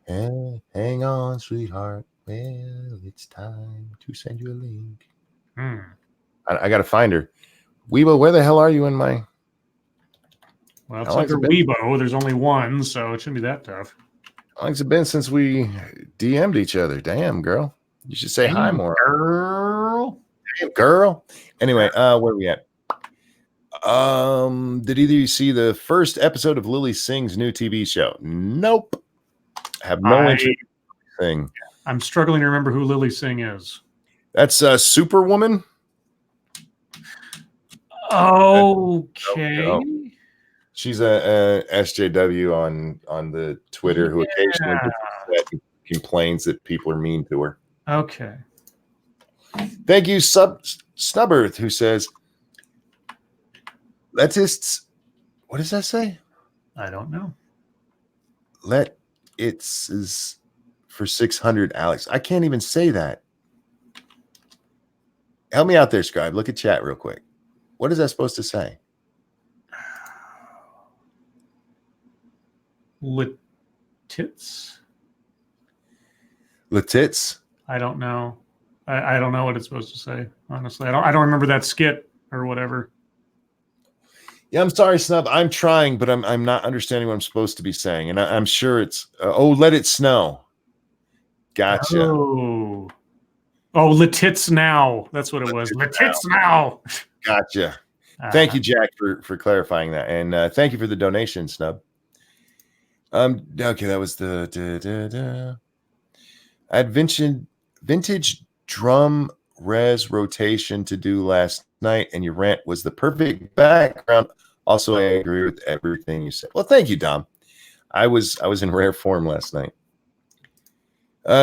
Hang on, sweetheart. Well, it's time to send you a link. I got to find her. Weibo, where the hell are you in my... Well, it's like a Weibo. There's only one, so it shouldn't be that tough. How long's it been since we DM'd each other? Damn, girl. You should say hi more. Girl. Damn, girl. Anyway, where are we at? Did either of you see the first episode of Lily Singh's new TV show? Nope. Have no interest in thing. I'm struggling to remember who Lily Singh is. That's Superwoman. Okay. She's a SJW on the Twitter who occasionally complains that people are mean to her. Okay. Thank you, Snubbirth, who says, "Letists." What does that say? I don't know. Let it's is for 600, Alex. I can't even say that. Help me out there, Scribe. Look at chat real quick. What is that supposed to say? Litits? Latits? I don't know. I don't know what it's supposed to say. Honestly, I don't remember that skit or whatever. Yeah, I'm sorry, Snub. I'm trying, but I'm not understanding what I'm supposed to be saying, and I'm sure it's let it snow. Gotcha. Oh, Litits now. That's what it was. Litits now. Gotcha. Thank you, Jack, for clarifying that, and thank you for the donation, Snub. Okay, that was the I had vintage drum res rotation to do last night, and your rant was the perfect background. Also, I agree with everything you said. Well, thank you, Dom. I was in rare form last night.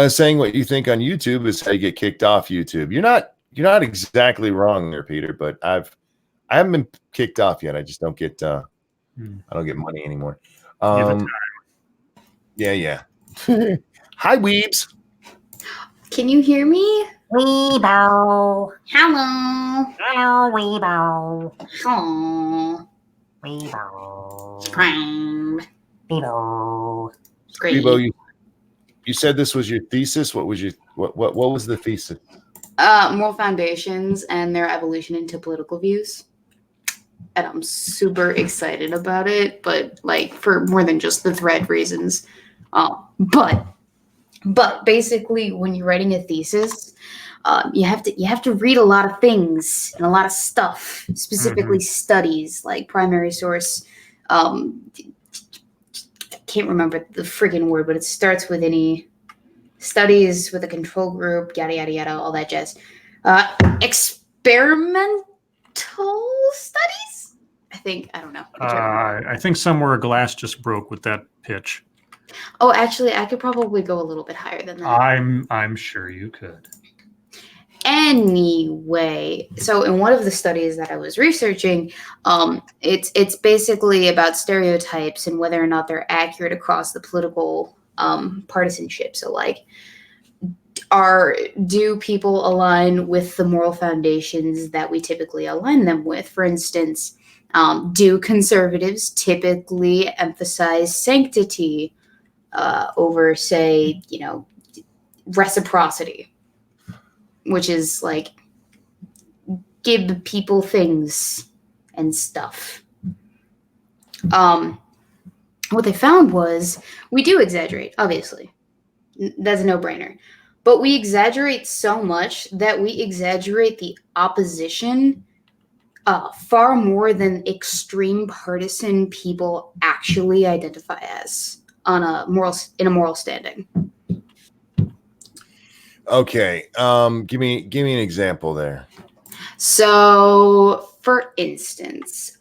Saying what you think on YouTube is how you get kicked off YouTube. You're not exactly wrong there, Peter, but I haven't been kicked off yet. I just don't get I don't get money anymore. Yeah. Hi, Weebs. Can you hear me? Weebo. Hello. Hello, Weebo. Hello. Weebo. Scribe. Weebo. Great. Bebo, you said this was your thesis. What was what was the thesis? Moral foundations and their evolution into political views. And I'm super excited about it, but like for more than just the thread reasons. But basically, when you're writing a thesis, you have to read a lot of things and a lot of stuff, specifically studies like primary source. I can't remember the friggin' word, but it starts with any studies with a control group, yada yada yada, all that jazz. Experimental studies. I don't know. I think somewhere a glass just broke with that pitch. Oh, actually, I could probably go a little bit higher than that. I'm sure you could. Anyway, so in one of the studies that I was researching, it's basically about stereotypes and whether or not they're accurate across the political partisanship. So, like, do people align with the moral foundations that we typically align them with? For instance, do conservatives typically emphasize sanctity over, say, reciprocity, which is like give people things and stuff. What they found was we do exaggerate, obviously. That's a no-brainer. But we exaggerate so much that we exaggerate the opposition far more than extreme partisan people actually identify as in a moral standing. Okay. Give me an example there. So, for instance,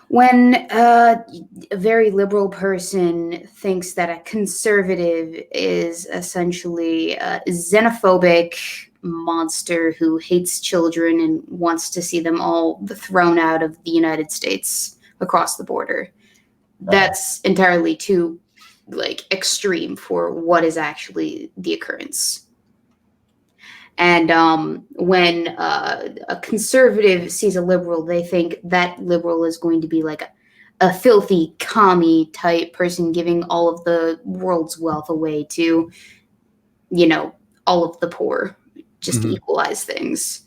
when a very liberal person thinks that a conservative is essentially a xenophobic monster who hates children and wants to see them all thrown out of the United States across the border, that's entirely too extreme for what is actually the occurrence. And when a conservative sees a liberal, they think that liberal is going to be like a filthy commie type person giving all of the world's wealth away to, all of the poor, just to equalize things.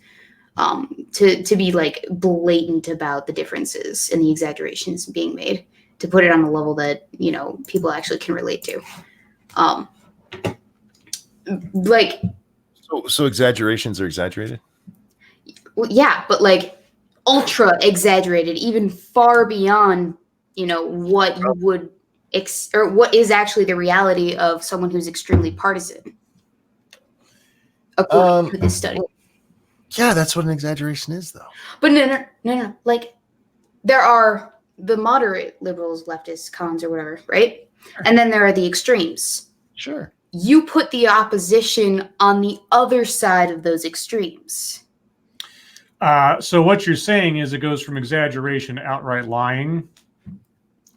To be like blatant about the differences and the exaggerations being made, to put it on a level that, people actually can relate to. So exaggerations are exaggerated? Well, yeah, but ultra exaggerated, even far beyond, what you would or what is actually the reality of someone who's extremely partisan, according to this study. Yeah, that's what an exaggeration is, though. But no. There are the moderate liberals, leftists, cons, or whatever, right? Sure. And then there are the extremes. Sure. You put the opposition on the other side of those extremes. So what you're saying is it goes from exaggeration to outright lying?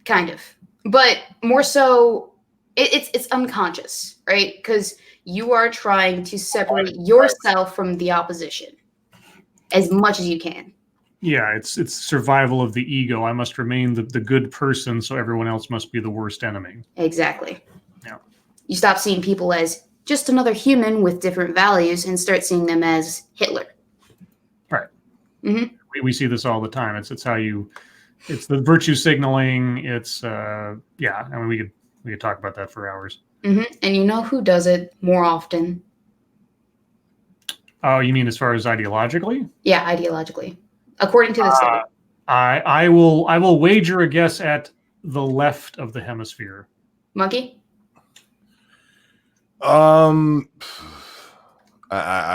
Kind of. But more so, it's unconscious, right? Because You are trying to separate yourself from the opposition as much as you can. Yeah, it's survival of the ego. I must remain the good person, so everyone else must be the worst enemy. Exactly. Yeah. You stop seeing people as just another human with different values and start seeing them as Hitler. Right. Mm-hmm. We see this all the time. It's how you, it's the virtue signaling. It's yeah. I mean, we could talk about that for hours. Mm-hmm. And you know who does it more often? Oh, you mean as far as ideologically? Yeah, ideologically, according to the study. I will wager a guess at the left of the hemisphere. Monkey? I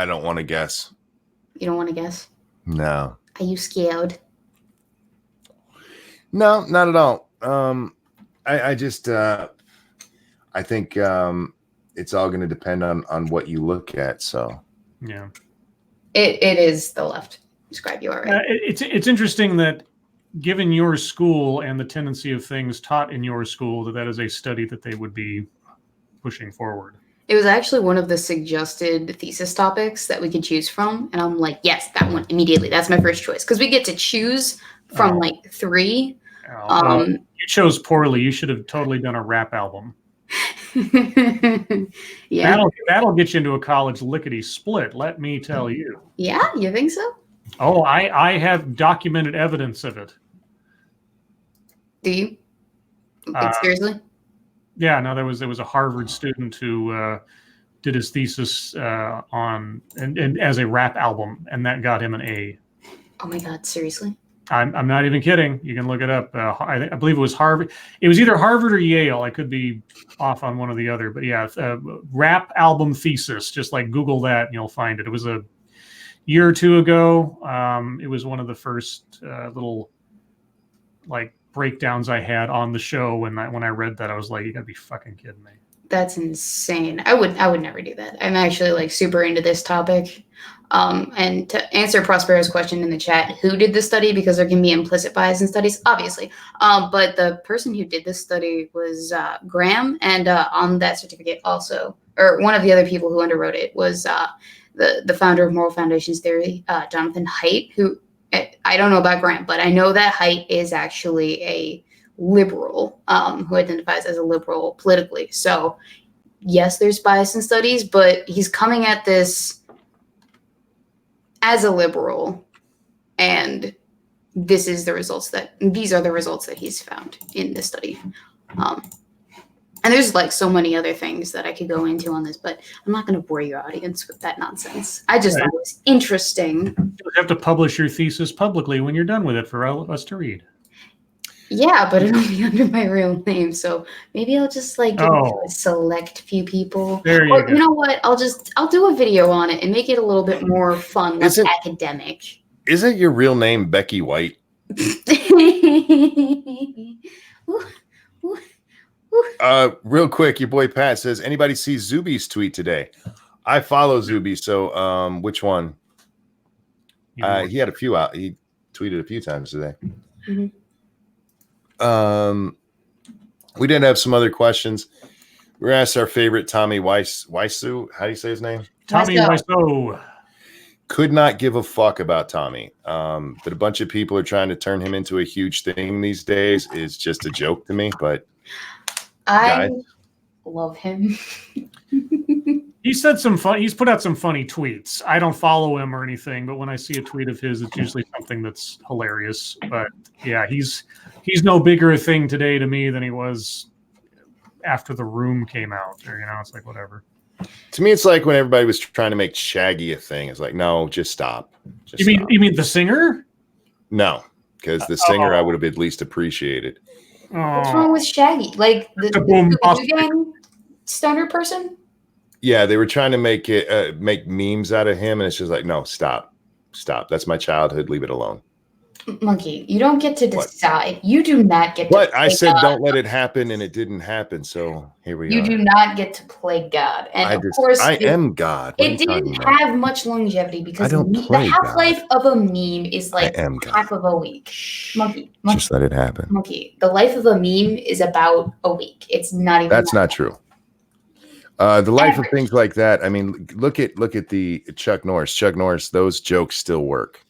don't want to guess. You don't want to guess? No. Are you scared? No, not at all. I just I think it's all going to depend on what you look at. So Yeah, it is the left. Scribe, you are right. it's interesting that given your school and the tendency of things taught in your school, that is a study that they would be pushing forward. It was actually one of the suggested thesis topics that we could choose from. And I'm like, yes, that one immediately. That's my first choice. Because we get to choose from like 3. You chose poorly. You should have totally done a rap album. Yeah. That'll get you into a college lickety split, let me tell you. Yeah, you think so? Oh, I have documented evidence of it. Do you? Like, seriously? Yeah, no, there was a Harvard student who did his thesis on and as a rap album, and that got him an A. Oh my God, seriously? I'm not even kidding. You can look it up. I believe it was Harvard. It was either Harvard or Yale. I could be off on one or the other, but yeah, rap album thesis. Just like Google that, and you'll find it. It was a year or two ago. It was one of the first little like breakdowns I had on the show. When I read that, I was like, "You gotta be fucking kidding me." That's insane. I would never do that. I'm actually like super into this topic. And to answer Prospero's question in the chat, who did this study? Because there can be implicit bias in studies, obviously. But the person who did this study was Graham, and on that certificate also, or one of the other people who underwrote it was the founder of Moral Foundations Theory, Jonathan Haidt, who I don't know about Graham, but I know that Haidt is actually a liberal who identifies as a liberal politically. So yes, there's bias in studies, but he's coming at this as a liberal, and these are the results that he's found in this study. And there's like so many other things that I could go into on this, but I'm not going to bore your audience with that nonsense. I just thought it was interesting. You have to publish your thesis publicly when you're done with it for all of us to read. Yeah, but it'll be under my real name, so maybe I'll just like give it to a select few people. There you go. You know what? I'll do a video on it and make it a little bit more fun, less academic. Isn't your real name Becky White? Real quick, your boy Pat says, anybody see Zuby's tweet today? I follow Zuby, so which one? He had a few out. He tweeted a few times today. Mm-hmm. We did have some other questions. We asked our favorite Tommy Wiseau. How do you say his name? Tommy Wiseau. Could not give a fuck about Tommy. But a bunch of people are trying to turn him into a huge thing these days. Is just a joke to me, but I love him. He's put out some funny tweets. I don't follow him or anything, but when I see a tweet of his, it's usually something that's hilarious. But yeah, he's no bigger a thing today to me than he was after The Room came out. Or, it's like whatever. To me, it's like when everybody was trying to make Shaggy a thing. It's like, no, just stop. You mean the singer? No, because the singer I would have at least appreciated. What's wrong with Shaggy? Like the gang stoner person? Yeah, they were trying to make memes out of him, and it's just like, no, stop. That's my childhood. Leave it alone. Monkey, you don't get to decide. What? You do not get to What? I said don't let it happen, and it didn't happen, so here we are. You do not get to play God. And of course, I am God. It didn't have much longevity because the half-life of a meme is like half of a week. Monkey. Just let it happen. Monkey, the life of a meme is about a week. It's not even That's not true. The life of things like that. I mean, look at the Chuck Norris. Chuck Norris, those jokes still work.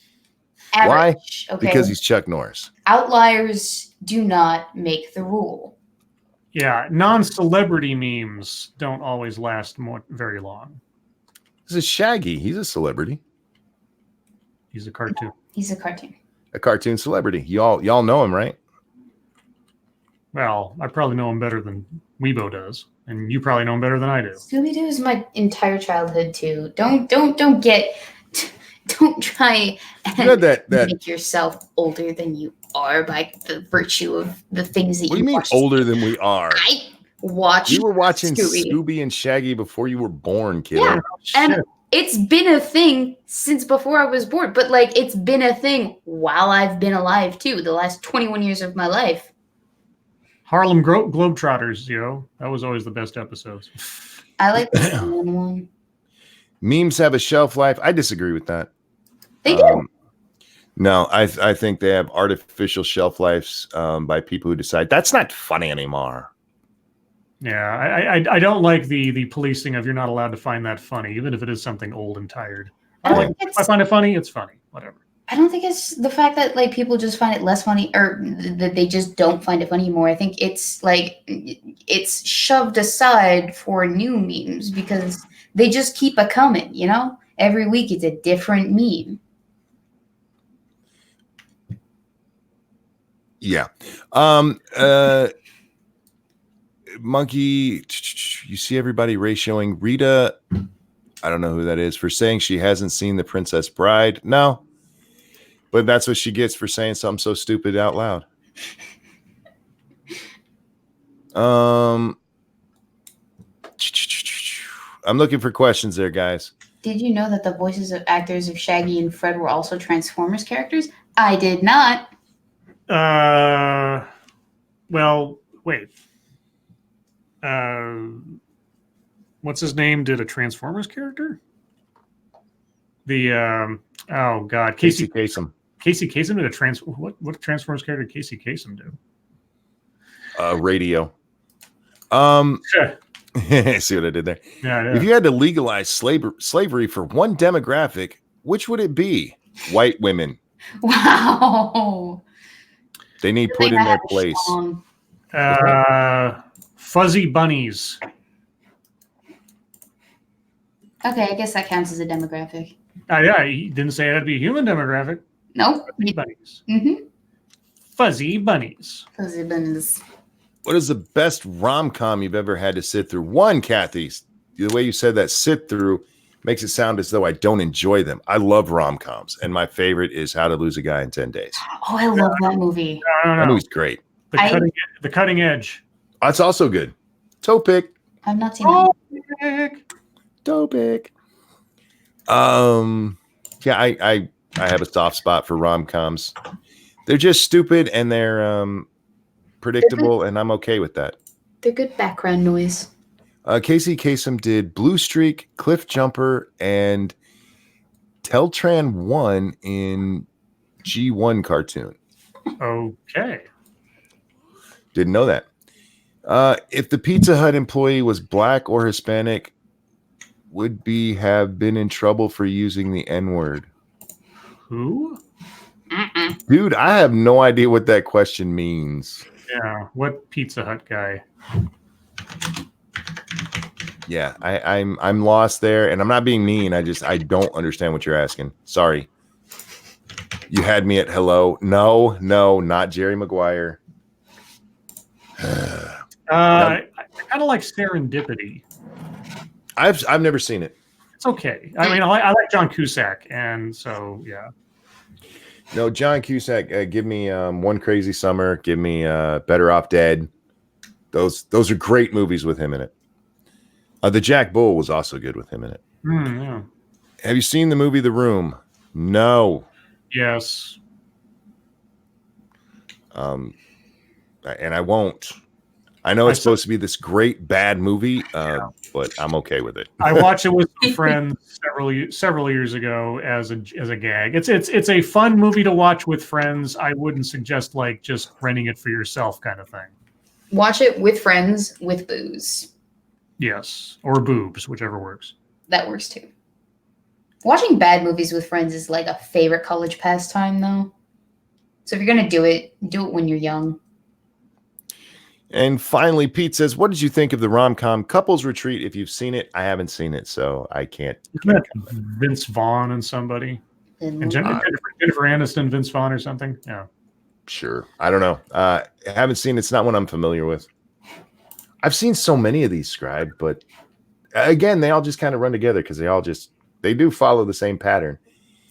Average, Why? okay? Because he's Chuck Norris. Outliers do not make the rule. Yeah, non-celebrity memes don't always last very long. This is Shaggy. He's a celebrity. He's a cartoon. He's a cartoon. A cartoon celebrity. Y'all know him, right? Well, I probably know him better than Weibo does, and you probably know him better than I do. Scooby-Doo is my entire childhood too. Don't try and You had that. make yourself older than you are by the virtue of the things that What do you mean watched. older than we are? I watched. You were watching Scooby. Scooby and Shaggy before you were born, kid. Yeah, and it's been a thing since before I was born. But like, it's been a thing while I've been alive too. The last 21 years of my life. Harlem Globetrotters, that was always the best episodes. I like the Sandman one. Memes have a shelf life. I disagree with that. They do. No, I think they have artificial shelf lives by people who decide that's not funny anymore. Yeah, I don't like the policing of you're not allowed to find that funny, even if it is something old and tired. If I find it funny, it's funny. Whatever. I don't think it's the fact that like people just find it less funny or that they just don't find it funny anymore. I think it's like it's shoved aside for new memes because they just keep a coming, Every week it's a different meme. Yeah. Monkey, you see everybody ratioing Rita. I don't know who that is for saying she hasn't seen The Princess Bride. No. But that's what she gets for saying something so stupid out loud. I'm looking for questions there, guys. Did you know that the voices of actors of Shaggy and Fred were also Transformers characters? I did not. Well, wait. What's his name? Did a Transformers character? Oh God, Casey Kasem. Casey Kasem did what Transformers character did Casey Kasem do? Radio. Sure. See what I did there? Yeah. If you had to legalize slavery for one demographic, which would it be? White women. Wow. They need put in their place. Fuzzy bunnies. Okay, I guess that counts as a demographic. Yeah, he didn't say it had to be a human demographic. Nope. Fuzzy bunnies. Mm-hmm. Fuzzy bunnies. Fuzzy bunnies. What is the best rom-com you've ever had to sit through? One, Kathy, the way you said that sit through makes it sound as though I don't enjoy them. I love rom-coms, and my favorite is How to Lose a Guy in 10 Days. Oh, I love that movie. That movie's great. The cutting edge. That's also good. Toe pick. I've not seen that. Toe pick. Yeah, I have a soft spot for rom-coms. They're just stupid and they're predictable, and I'm okay with that. They're good background noise. Casey Kasem did Blue Streak, Cliff Jumper, and Teltran 1 in G1 cartoon. Okay. Didn't know that. If the Pizza Hut employee was black or Hispanic, would have been in trouble for using the N-word? Who? Dude, I have no idea what that question means. Yeah, what Pizza Hut guy? Yeah, I'm lost there, and I'm not being mean. I don't understand what you're asking. Sorry. You had me at hello. No, not Jerry Maguire. I kind of like Serendipity. I've never seen it. It's okay. I mean, I like John Cusack, and so yeah. No, John Cusack. Give me One Crazy Summer. Give me Better Off Dead. Those are great movies with him in it. The Jack Bull was also good with him in it. Yeah. Have you seen the movie The Room? No. Yes. And I won't. I know it's supposed to be this great bad movie, but I'm okay with it. I watched it with some friends several years ago as a gag. It's a fun movie to watch with friends. I wouldn't suggest like just renting it for yourself kind of thing. Watch it with friends with booze. Yes, or boobs, whichever works. That works too. Watching bad movies with friends is like a favorite college pastime, though. So if you're gonna do it when you're young. And finally, Pete says, "What did you think of the rom-com Couples Retreat? If you've seen it, I haven't seen it, so I can't." Isn't that Vince Vaughn and somebody? And Jennifer Aniston, Vince Vaughn, or something? Yeah. Sure. I don't know. I haven't seen it. It's not one I'm familiar with. I've seen so many of these, Scribe, but again, they all just kind of run together because they do follow the same pattern.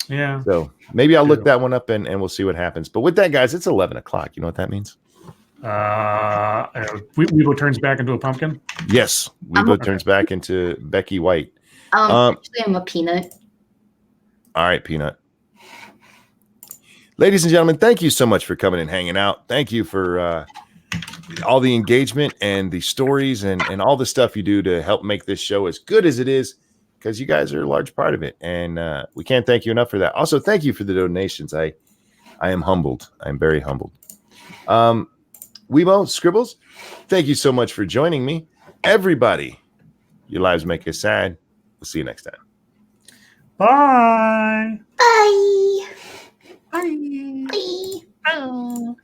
Yeah. So maybe I'll look that one up and we'll see what happens. But with that, guys, it's 11 o'clock. You know what that means? Weebo turns back into a pumpkin. Yes. Weebo turns back into Becky White. Actually, I'm a peanut. All right, Peanut. Ladies and gentlemen, thank you so much for coming and hanging out. Thank you for all the engagement and the stories and all the stuff you do to help make this show as good as it is, because you guys are a large part of it. And we can't thank you enough for that. Also, thank you for the donations. I am humbled. I'm very humbled. Weebo, Scribbles, thank you so much for joining me. Everybody, your lives make us sad. We'll see you next time. Bye. Bye. Bye. Bye. Bye.